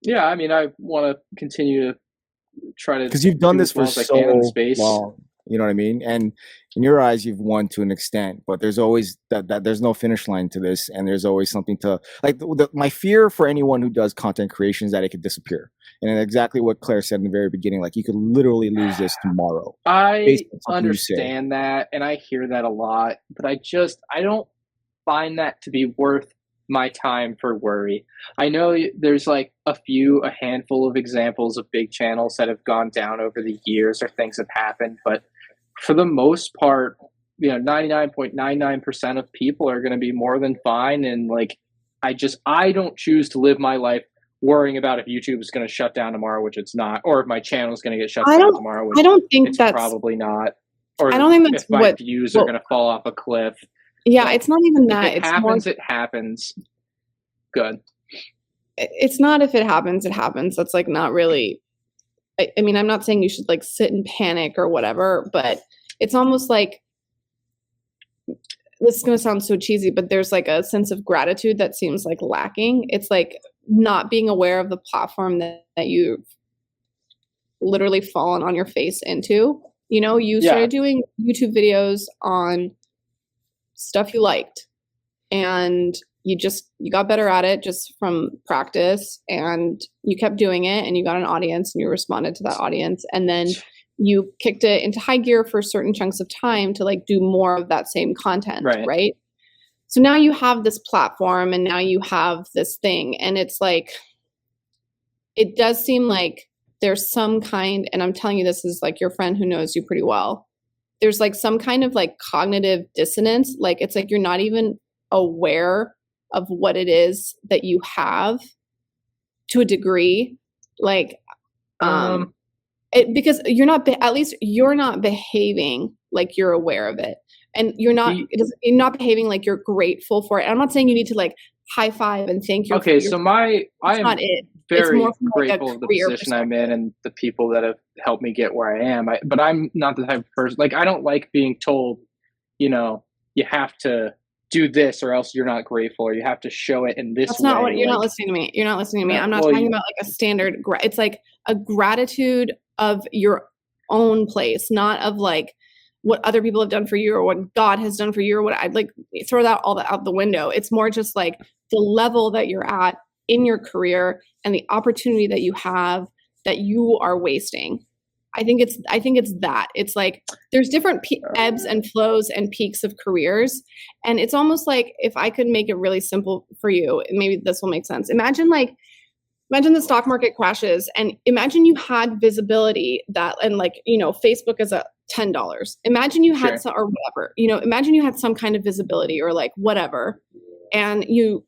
Yeah, I mean, I want to continue to try to, because you've done this for so long. You know what I mean? And in your eyes, you've won to an extent, but there's always that there's no finish line to this, and there's always something to like. My fear for anyone who does content creation is that it could disappear, and exactly what Claire said in the very beginning, like you could literally lose this tomorrow. I understand that, and I hear that a lot, but I don't find that to be worth my time for worry. I know there's like a handful of examples of big channels that have gone down over the years, or things have happened, but for the most part, 99.99% of people are going to be more than fine. And like, I don't choose to live my life worrying about if YouTube is going to shut down tomorrow, which it's not, or if my channel is going to get shut down tomorrow, which I don't think it's that's probably not. Or I don't think that's if my views are going to fall off a cliff. Yeah, like, it's not even that. If it happens, it happens. Good. It's not if it happens, it happens. That's like not really. I mean, I'm not saying you should like sit in panic or whatever, but it's almost like, this is going to sound so cheesy, but there's like a sense of gratitude that seems like lacking. It's like not being aware of the platform that you've literally fallen on your face into. You know, you started doing YouTube videos on stuff you liked, and you got better at it just from practice, and you kept doing it, and you got an audience, and you responded to that audience, and then you kicked it into high gear for certain chunks of time to like do more of that same content, right? So now you have this platform, and now you have this thing, and it's like, it does seem like there's some kind, and I'm telling you, this is like your friend who knows you pretty well. There's like some kind of like cognitive dissonance. Like it's like you're not even aware of what it is that you have to a degree. Like, because you're not, at least you're not behaving like you're aware of it. And you're not behaving like you're grateful for it. I'm not saying you need to like high five and thank your. Okay, so I am very grateful like of the position I'm in and the people that have helped me get where I am. But I'm not the type of person, like I don't like being told, you have to do this or else you're not grateful, or you have to show it in this way. That's not what you're not listening to me. You're not listening to me. I'm not talking about like a standard. It's like a gratitude of your own place, not of like what other people have done for you or what God has done for you or what I'd like throw that all out the window. It's more just like the level that you're at in your career and the opportunity that you have that you are wasting. I think it's that. It's like there's different ebbs and flows and peaks of careers. And it's almost like if I could make it really simple for you, maybe this will make sense. Imagine the stock market crashes and imagine you had visibility that, and like, Facebook is at $10. Imagine you had some, or whatever, imagine you had some kind of visibility or like whatever. And you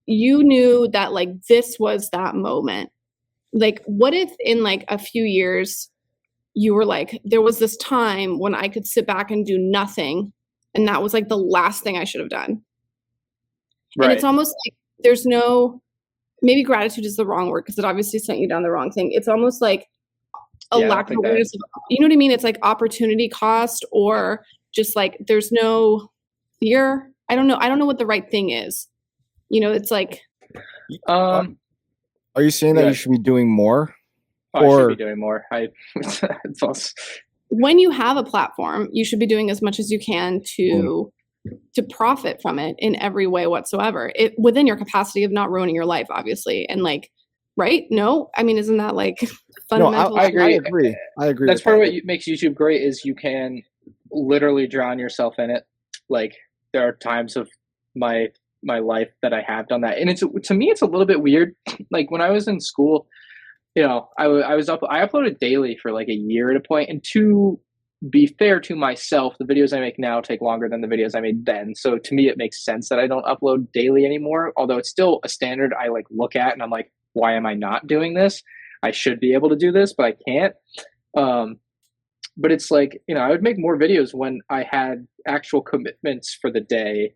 knew that like this was that moment. Like what if in like a few years you were like, there was this time when I could sit back and do nothing. And that was like the last thing I should have done. Right. And it's almost like there's no, maybe gratitude is the wrong word because it obviously sent you down the wrong thing. It's almost like a lack of awareness of, you know what I mean? It's like opportunity cost, or just like there's no fear. I don't know what the right thing is. It's like. Are you saying that you should be doing more? I should be doing more. When you have a platform, you should be doing as much as you can to profit from it in every way whatsoever. It within your capacity of not ruining your life, obviously, and like, right? No, I mean, isn't that like fundamental? No, I agree. I agree. That's part of what makes YouTube great is you can literally drown yourself in it. Like there are times of my life that I have done that, and to me it's a little bit weird. Like when I was in school, I uploaded daily for like a year at a point, and to be fair to myself, the videos I make now take longer than the videos I made then. So to me, it makes sense that I don't upload daily anymore. Although it's still a standard I like look at, and I'm like, why am I not doing this? I should be able to do this, but I can't. But it's like, I would make more videos when I had actual commitments for the day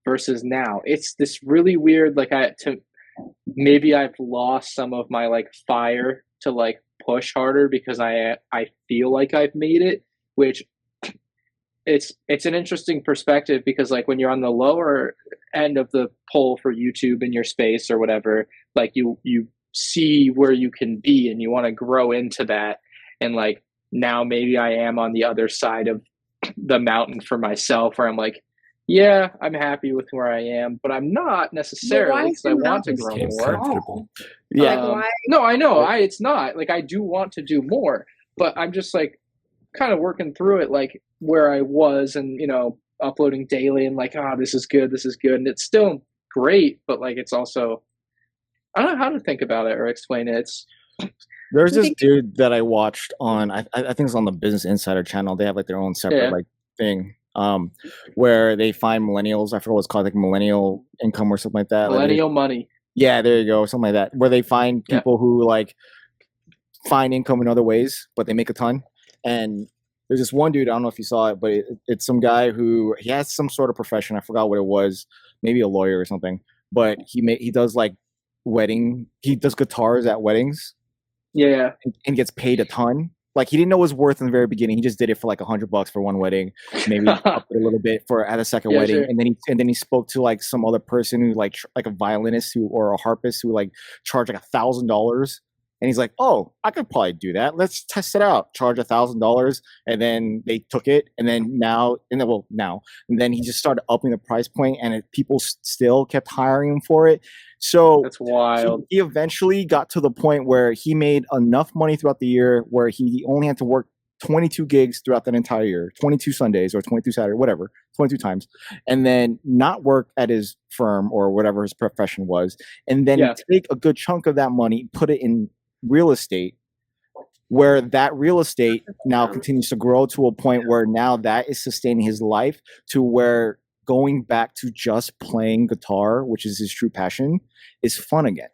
versus now. It's this really weird, like maybe I've lost some of my like fire to like push harder because I feel like I've made it, which it's an interesting perspective because like when you're on the lower end of the pole for YouTube in your space or whatever, like you see where you can be and you want to grow into that. And like now maybe I am on the other side of the mountain for myself where I'm like, yeah, I'm happy with where I am, but I'm not necessarily because I want to grow more. Yeah. No, I know. It's not like I do want to do more, but I'm just like kind of working through it, like where I was and, uploading daily and like, this is good. And it's still great, but like, it's also, I don't know how to think about it or explain it. There's this dude that I watched on, I think it's on the Business Insider channel. They have like their own separate like thing. Where they find millennials, I forget what it's called, like millennial income or something like that. Millennial money. Yeah, there you go, something like that. Where they find people who like find income in other ways, but they make a ton. And there's this one dude, I don't know if you saw it, but it's some guy who he has some sort of profession. I forgot what it was, maybe a lawyer or something. But he does like he does guitars at weddings. Yeah, and gets paid a ton. Like he didn't know his worth in the very beginning. He just did it for like $100 for one wedding, maybe up it a little bit at a second wedding, sure. and then he spoke to like some other person who like a violinist or a harpist who like charged like $1,000, and he's like, oh, I could probably do that. Let's test it out. Charge $1,000, and then they took it, and then and then he just started upping the price point, and people still kept hiring him for it. So that's wild. He eventually got to the point where he made enough money throughout the year where he only had to work 22 gigs throughout that entire year, 22 Sundays or 22 Saturdays, whatever, 22 times, and then not work at his firm or whatever his profession was, and then take a good chunk of that money, put it in real estate, where that real estate now continues to grow to a point where now that is sustaining his life, to where going back to just playing guitar, which is his true passion, is fun again.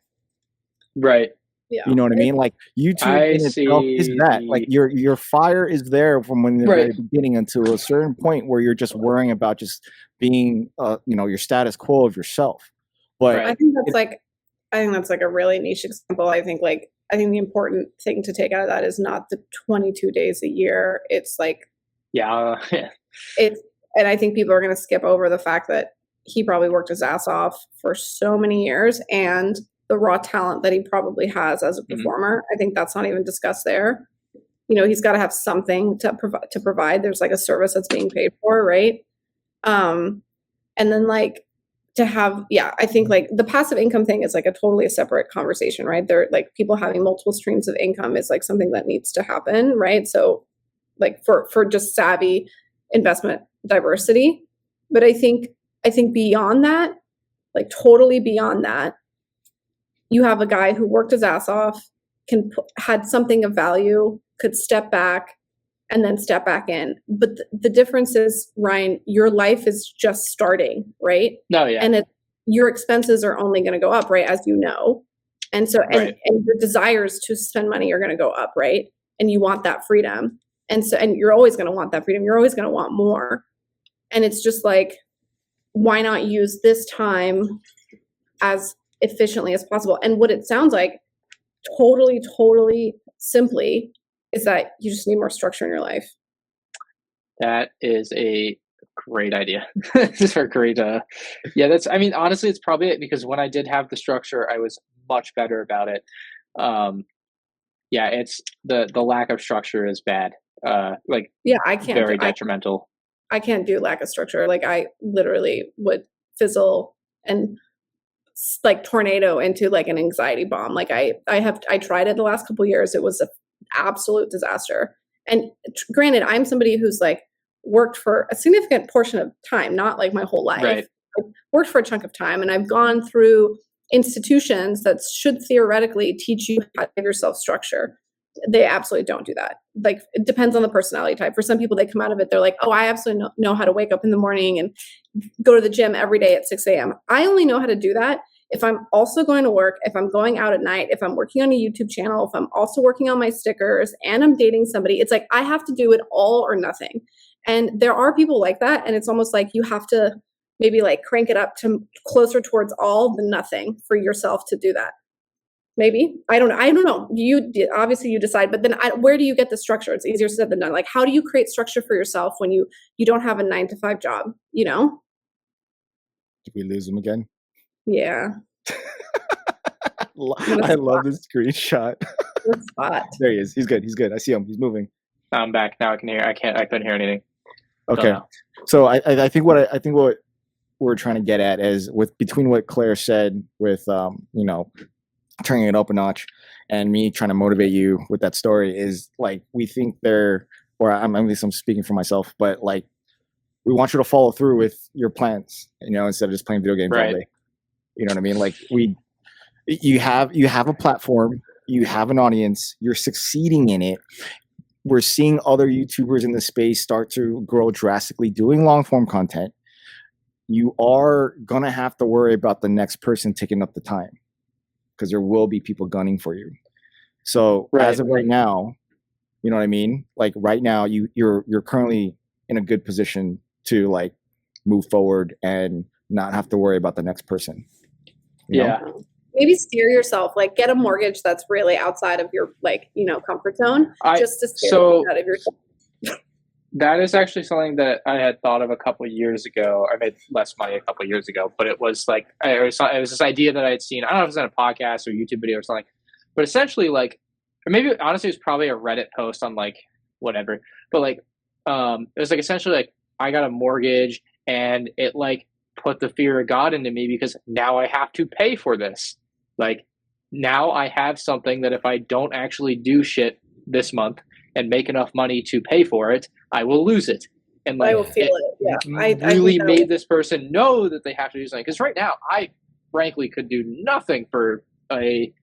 Right. Yeah. You know what I mean? Like YouTube in itself is that. Like your fire is there from when the very beginning until a certain point where you're just worrying about just being your status quo of yourself. But I think that's like a really niche example. I think the important thing to take out of that is not the 22 days a year. It's like and I think people are going to skip over the fact that he probably worked his ass off for so many years, and the raw talent that he probably has as a performer. I think that's not even discussed there. He's got to have something to provide. There's like a service that's being paid for, right? And then like to have, I think like the passive income thing is like a totally separate conversation, right? They're like people having multiple streams of income is like something that needs to happen, right? So like for just savvy investment diversity. But I think beyond that, like totally beyond that, you have a guy who worked his ass off, had something of value, could step back and then step back in. But the difference is, Ryan, your life is just starting, right? No, yeah. And your expenses are only going to go up, right? As you know. And so, and your desires to spend money are going to go up, right? And you want that freedom. And you're always going to want that freedom. You're always going to want more. And it's just like, why not use this time as efficiently as possible? And what it sounds like, totally simply, is that you just need more structure in your life. That is a great idea. Just for great. Honestly, it's probably it, because when I did have the structure, I was much better about it. It's the lack of structure is bad. I can't. Very detrimental. I can't do lack of structure. Like I literally would fizzle and like tornado into like an anxiety bomb. Like I tried it the last couple of years. It was an absolute disaster. And granted, I'm somebody who's like worked for a significant portion of time, not like my whole life. Right. I've worked for a chunk of time, and I've gone through institutions that should theoretically teach you how to give yourself structure. They absolutely don't do that. Like it depends on the personality type. For some people, they come out of it, they're like, oh, I absolutely know how to wake up in the morning and go to the gym every day at 6 a.m. I only know how to do that if I'm also going to work, if I'm going out at night, if I'm working on a YouTube channel, if I'm also working on my stickers and I'm dating somebody. It's like I have to do it all or nothing. And there are people like that. And it's almost like you have to maybe like crank it up to closer towards all than nothing for yourself to do that. Maybe. I don't know. You decide, but then where do you get the structure? It's easier said than done. Like, how do you create structure for yourself when you don't have a 9-to-5 job, Did we lose him again? Yeah. I love this screenshot. There he is. He's good. I see him. He's moving. I'm back. Now I can hear. I couldn't hear anything. Okay. So I think what we're trying to get at is between what Claire said with turning it up a notch and me trying to motivate you with that story is like we think at least I'm speaking for myself, but like we want you to follow through with your plans, instead of just playing video games all day. You know what I mean? Like you have a platform, you have an audience, you're succeeding in it. We're seeing other YouTubers in the space start to grow drastically doing long form content. You are going to have to worry about the next person taking up the time, because there will be people gunning for you. So as of right now, you know what I mean? Like right now, you're currently in a good position to like move forward and not have to worry about the next person. You know? Maybe steer yourself, like get a mortgage that's really outside of your comfort zone, just to steer out of yourself. That is actually something that I had thought of a couple of years ago. I made less money a couple of years ago, but it was like it was this idea that I had seen. I don't know if it was in a podcast or YouTube video or something, but essentially like, or maybe honestly it was probably a Reddit post on like whatever. But like it was like essentially like I got a mortgage and it like put the fear of God into me, because now I have to pay for this. Like now I have something that if I don't actually do shit this month and make enough money to pay for it, I will lose it. And like, I will feel it. Yeah. I really made this person know that they have to do something. Because right now, I frankly could do nothing for a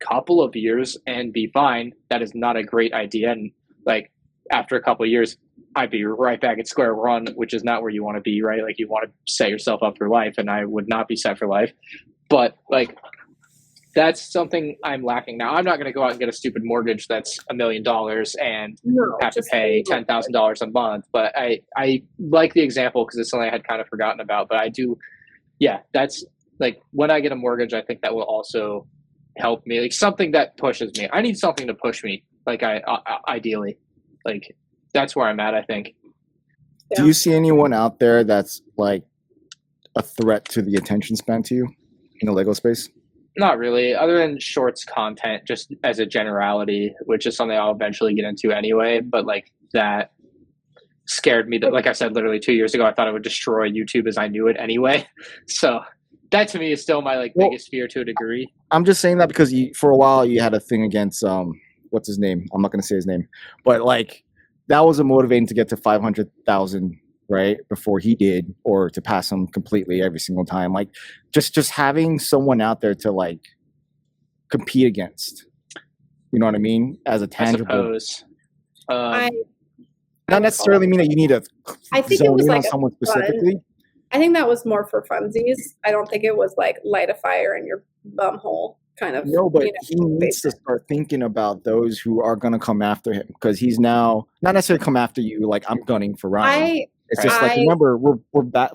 couple of years and be fine. That is not a great idea. And like after a couple of years, I'd be right back at square one, which is not where you want to be, right? Like you want to set yourself up for life, and I would not be set for life. But like that's something I'm lacking now. I'm not going to go out and get a stupid mortgage that's $1 million and have to pay $10,000 a month. But I like the example because it's something I had kind of forgotten about. But I do, yeah, that's like when I get a mortgage, I think that will also help me. Like something that pushes me. I need something to push me. Like ideally, like that's where I'm at, I think. Yeah. Do you see anyone out there that's like a threat to the attention span to you in the Lego space? Not really, other than shorts content, just as a generality, which is something I'll eventually get into anyway. But like that scared me. That, like I said, literally 2 years ago, I thought it would destroy YouTube as I knew it anyway. So that to me is still my biggest fear to a degree. I'm just saying that because for a while you had a thing against what's his name? I'm not going to say his name, but like that was a motivating to get to 500,000. Right before he did, or to pass him completely every single time. Like just having someone out there to like compete against, you know what I mean, as a tangible. I suppose. Not necessarily mean that you need to. I think it was like someone specifically. I think that was more for funsies. I don't think it was like light a fire in your bum hole kind of. No, but he needs to start thinking about those who are going to come after him, because he's now not necessarily come after you like I'm gunning for Ryan. It's just like, remember, we're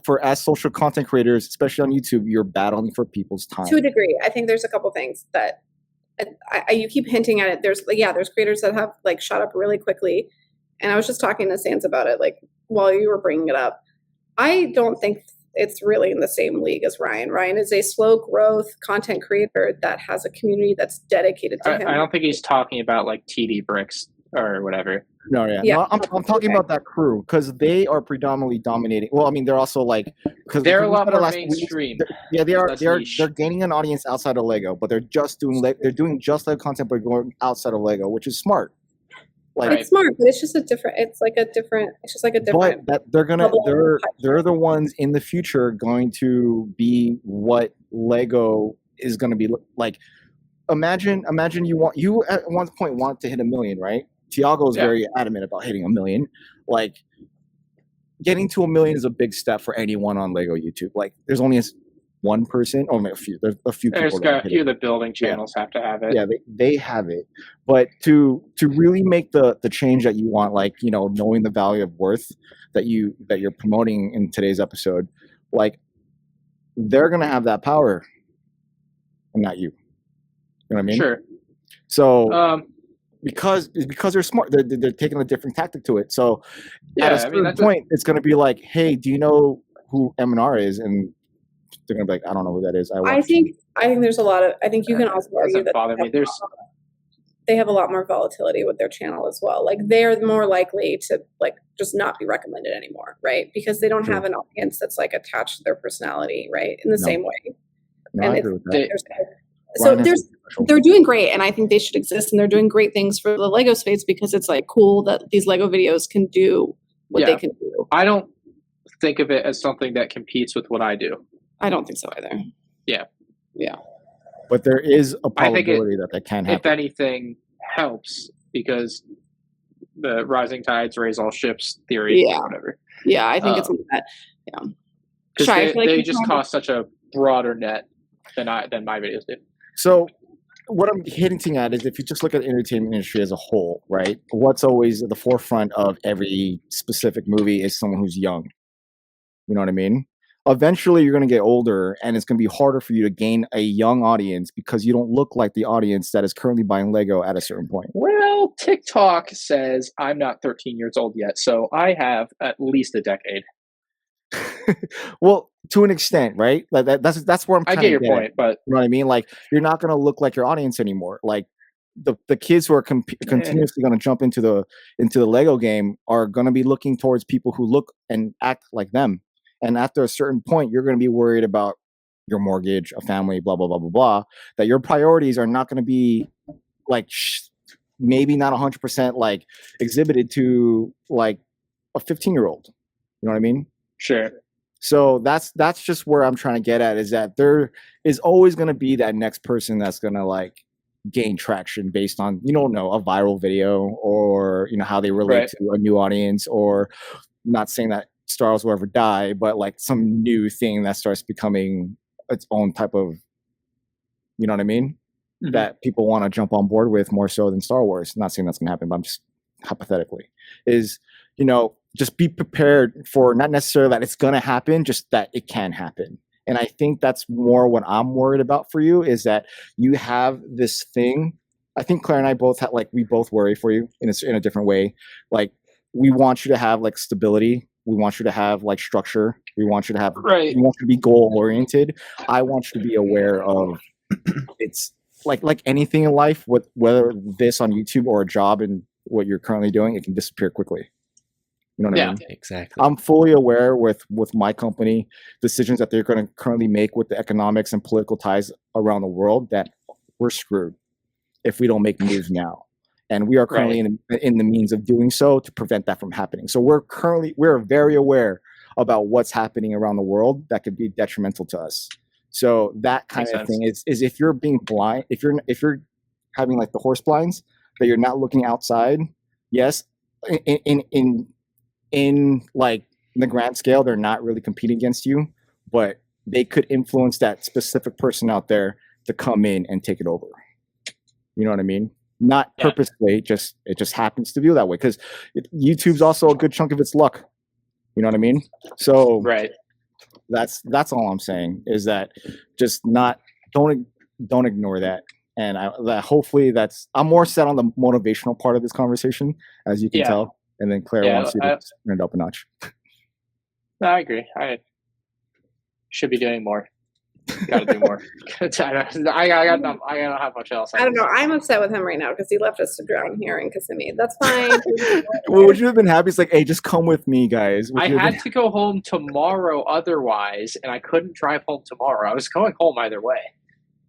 for as social content creators, especially on YouTube, you're battling for people's time. To a degree, I think there's a couple things that you keep hinting at it. There's creators that have like shot up really quickly, and I was just talking to Sans about it like while you were bringing it up. I don't think it's really in the same league as Ryan. Ryan is a slow growth content creator that has a community that's dedicated to him. I don't think he's talking about like TD Brikx or whatever. No, No, I'm talking about that crew because they are predominantly dominating. Well, I mean, they're also like because they're a lot more mainstream. They are. They're gaining an audience outside of Lego, but they're doing just Lego content, but going outside of Lego, which is smart. Like it's smart, but it's just a different. It's just like a different. But they're the ones in the future going to be what Lego is going to be like. Imagine you at one point want to hit 1 million, right? Tiago is very adamant about hitting 1 million. Like getting to 1 million is a big step for anyone on Lego YouTube. Like there's only one person, or a few. There's a few. There's people a few of the building channels have to have it. Yeah, they have it. But to really make the change that you want, like knowing the value of worth that you're promoting in today's episode, like they're gonna have that power, and not you. You know what I mean? Sure. So because they're smart, they're taking a different tactic to it. So at a certain point, it's going to be like, hey, do you know who M&R is? And they're going to be like, I don't know who that is. I think there's a lot of. I think you can also argue that bother me. They have a lot more volatility with their channel as well. Like they're more likely to like just not be recommended anymore, right? Because they don't have an audience that's like attached to their personality, right? In the same way. No, I agree with that. So they're doing great, and I think they should exist, and they're doing great things for the Lego space because it's like cool that these Lego videos can do what they can do. I don't think of it as something that competes with what I do. I don't think so either. Yeah. But there is a possibility that can happen. If anything, helps because the rising tides raise all ships theory or whatever. Yeah, I think it's that. Yeah. Because they just cast such a broader net than my videos do. So what I'm hinting at is if you just look at the entertainment industry as a whole, right? What's always at the forefront of every specific movie is someone who's young. You know what I mean? Eventually, you're going to get older, and it's going to be harder for you to gain a young audience because you don't look like the audience that is currently buying Lego at a certain point. Well, TikTok says I'm not 13 years old yet, so I have at least a decade. Well, to an extent, right? Like that's where I get your point, but you know what I mean. Like you're not going to look like your audience anymore. Like the kids who are continuously going to jump into the Lego game are going to be looking towards people who look and act like them. And after a certain point, you're going to be worried about your mortgage, a family, blah blah blah blah blah. That your priorities are not going to be like maybe not 100% like exhibited to like a 15-year-old. You know what I mean? Sure. So that's just where I'm trying to get at is that there is always going to be that next person that's going to like gain traction based on a viral video, or how they relate Right. to a new audience, or not saying that Star Wars will ever die, but like some new thing that starts becoming its own type of, you know what I mean, Mhm. that people want to jump on board with more so than Star Wars. Not saying that's going to happen, but I'm just hypothetically is, just be prepared for not necessarily that it's going to happen, just that it can happen. And I think that's more what I'm worried about for you, is that you have this thing. I think Claire and I both have, like, we both worry for you in a different way. Like, we want you to have like stability. We want you to have like structure. We want you to have, Right. we want you to be goal oriented. I want you to be aware of it's like anything in life, whether this on YouTube or a job and what you're currently doing, it can disappear quickly. You know what I Yeah. mean? Exactly. I'm fully aware with my company, decisions that they're going to currently make with the economics and political ties around the world, that we're screwed if we don't make moves now. And we are currently in the means of doing so to prevent that from happening. So we're very aware about what's happening around the world that could be detrimental to us. So that kind Makes of sense. thing is if you're being blind, if you're having like the horse blinds, that you're not looking outside. Yes, in like the grand scale, they're not really competing against you, but they could influence that specific person out there to come in and take it over. You know what I mean? Not Yeah. purposely, it just happens to be that way, because YouTube's also a good chunk of its luck. You know what I mean? So Right. that's all I'm saying, is that just don't ignore that. And hopefully I'm more set on the motivational part of this conversation, as you can Yeah. tell. And then Claire Yeah, wants you to turn it up a notch. No, I agree. I should be doing more. Got to do more. I don't have much else. I don't know. I'm upset with him right now because he left us to drown here in Kissimmee. That's fine. Well, would you have been happy? It's like, hey, just come with me, guys. Would I you have had to go home tomorrow otherwise, and I couldn't drive home tomorrow. I was going home either way.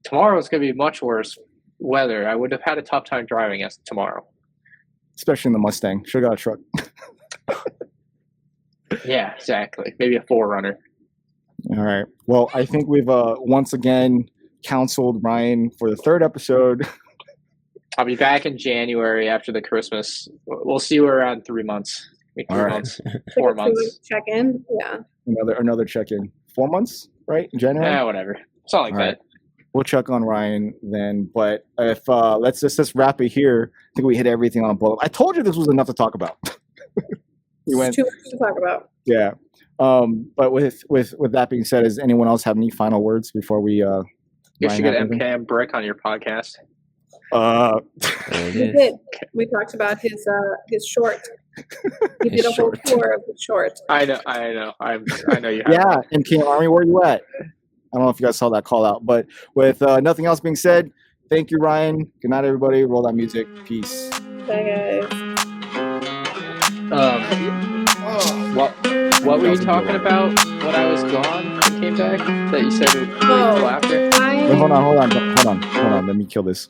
Tomorrow's going to be much worse weather. I would have had a tough time driving us tomorrow. especially in the Mustang. Should have got a truck. Yeah, exactly. Maybe a 4Runner. All right. Well, I think we've once again counseled Ryan for the third episode. I'll be back in January after the Christmas. We'll see where we're at in 3 months. Maybe All 3 right. months. 4 months. Check in. Yeah. Another check-in. 4 months, right? In January? Yeah, whatever. Something like All that. We'll check on Ryan then. But if let's just wrap it here. I think we hit everything on a bullet. I told you this was enough to talk about. We went, It's too much to talk about. yeah. But with that being said, does anyone else have any final words before we? You should Ryan get have anything? MKM Brick on your podcast. There it We is. did. We talked about his short. He did His a whole short. tour of the short. I know. I know you have. Yeah, MK Army, where you at? I don't know if you guys saw that call out, but with nothing else being said, thank you, Ryan. Good night, everybody. Roll that music. Peace. Bye, guys. What were you talking about when I was gone and came back? That you said would wait Oh. until after? Wait, hold on. Let me kill this.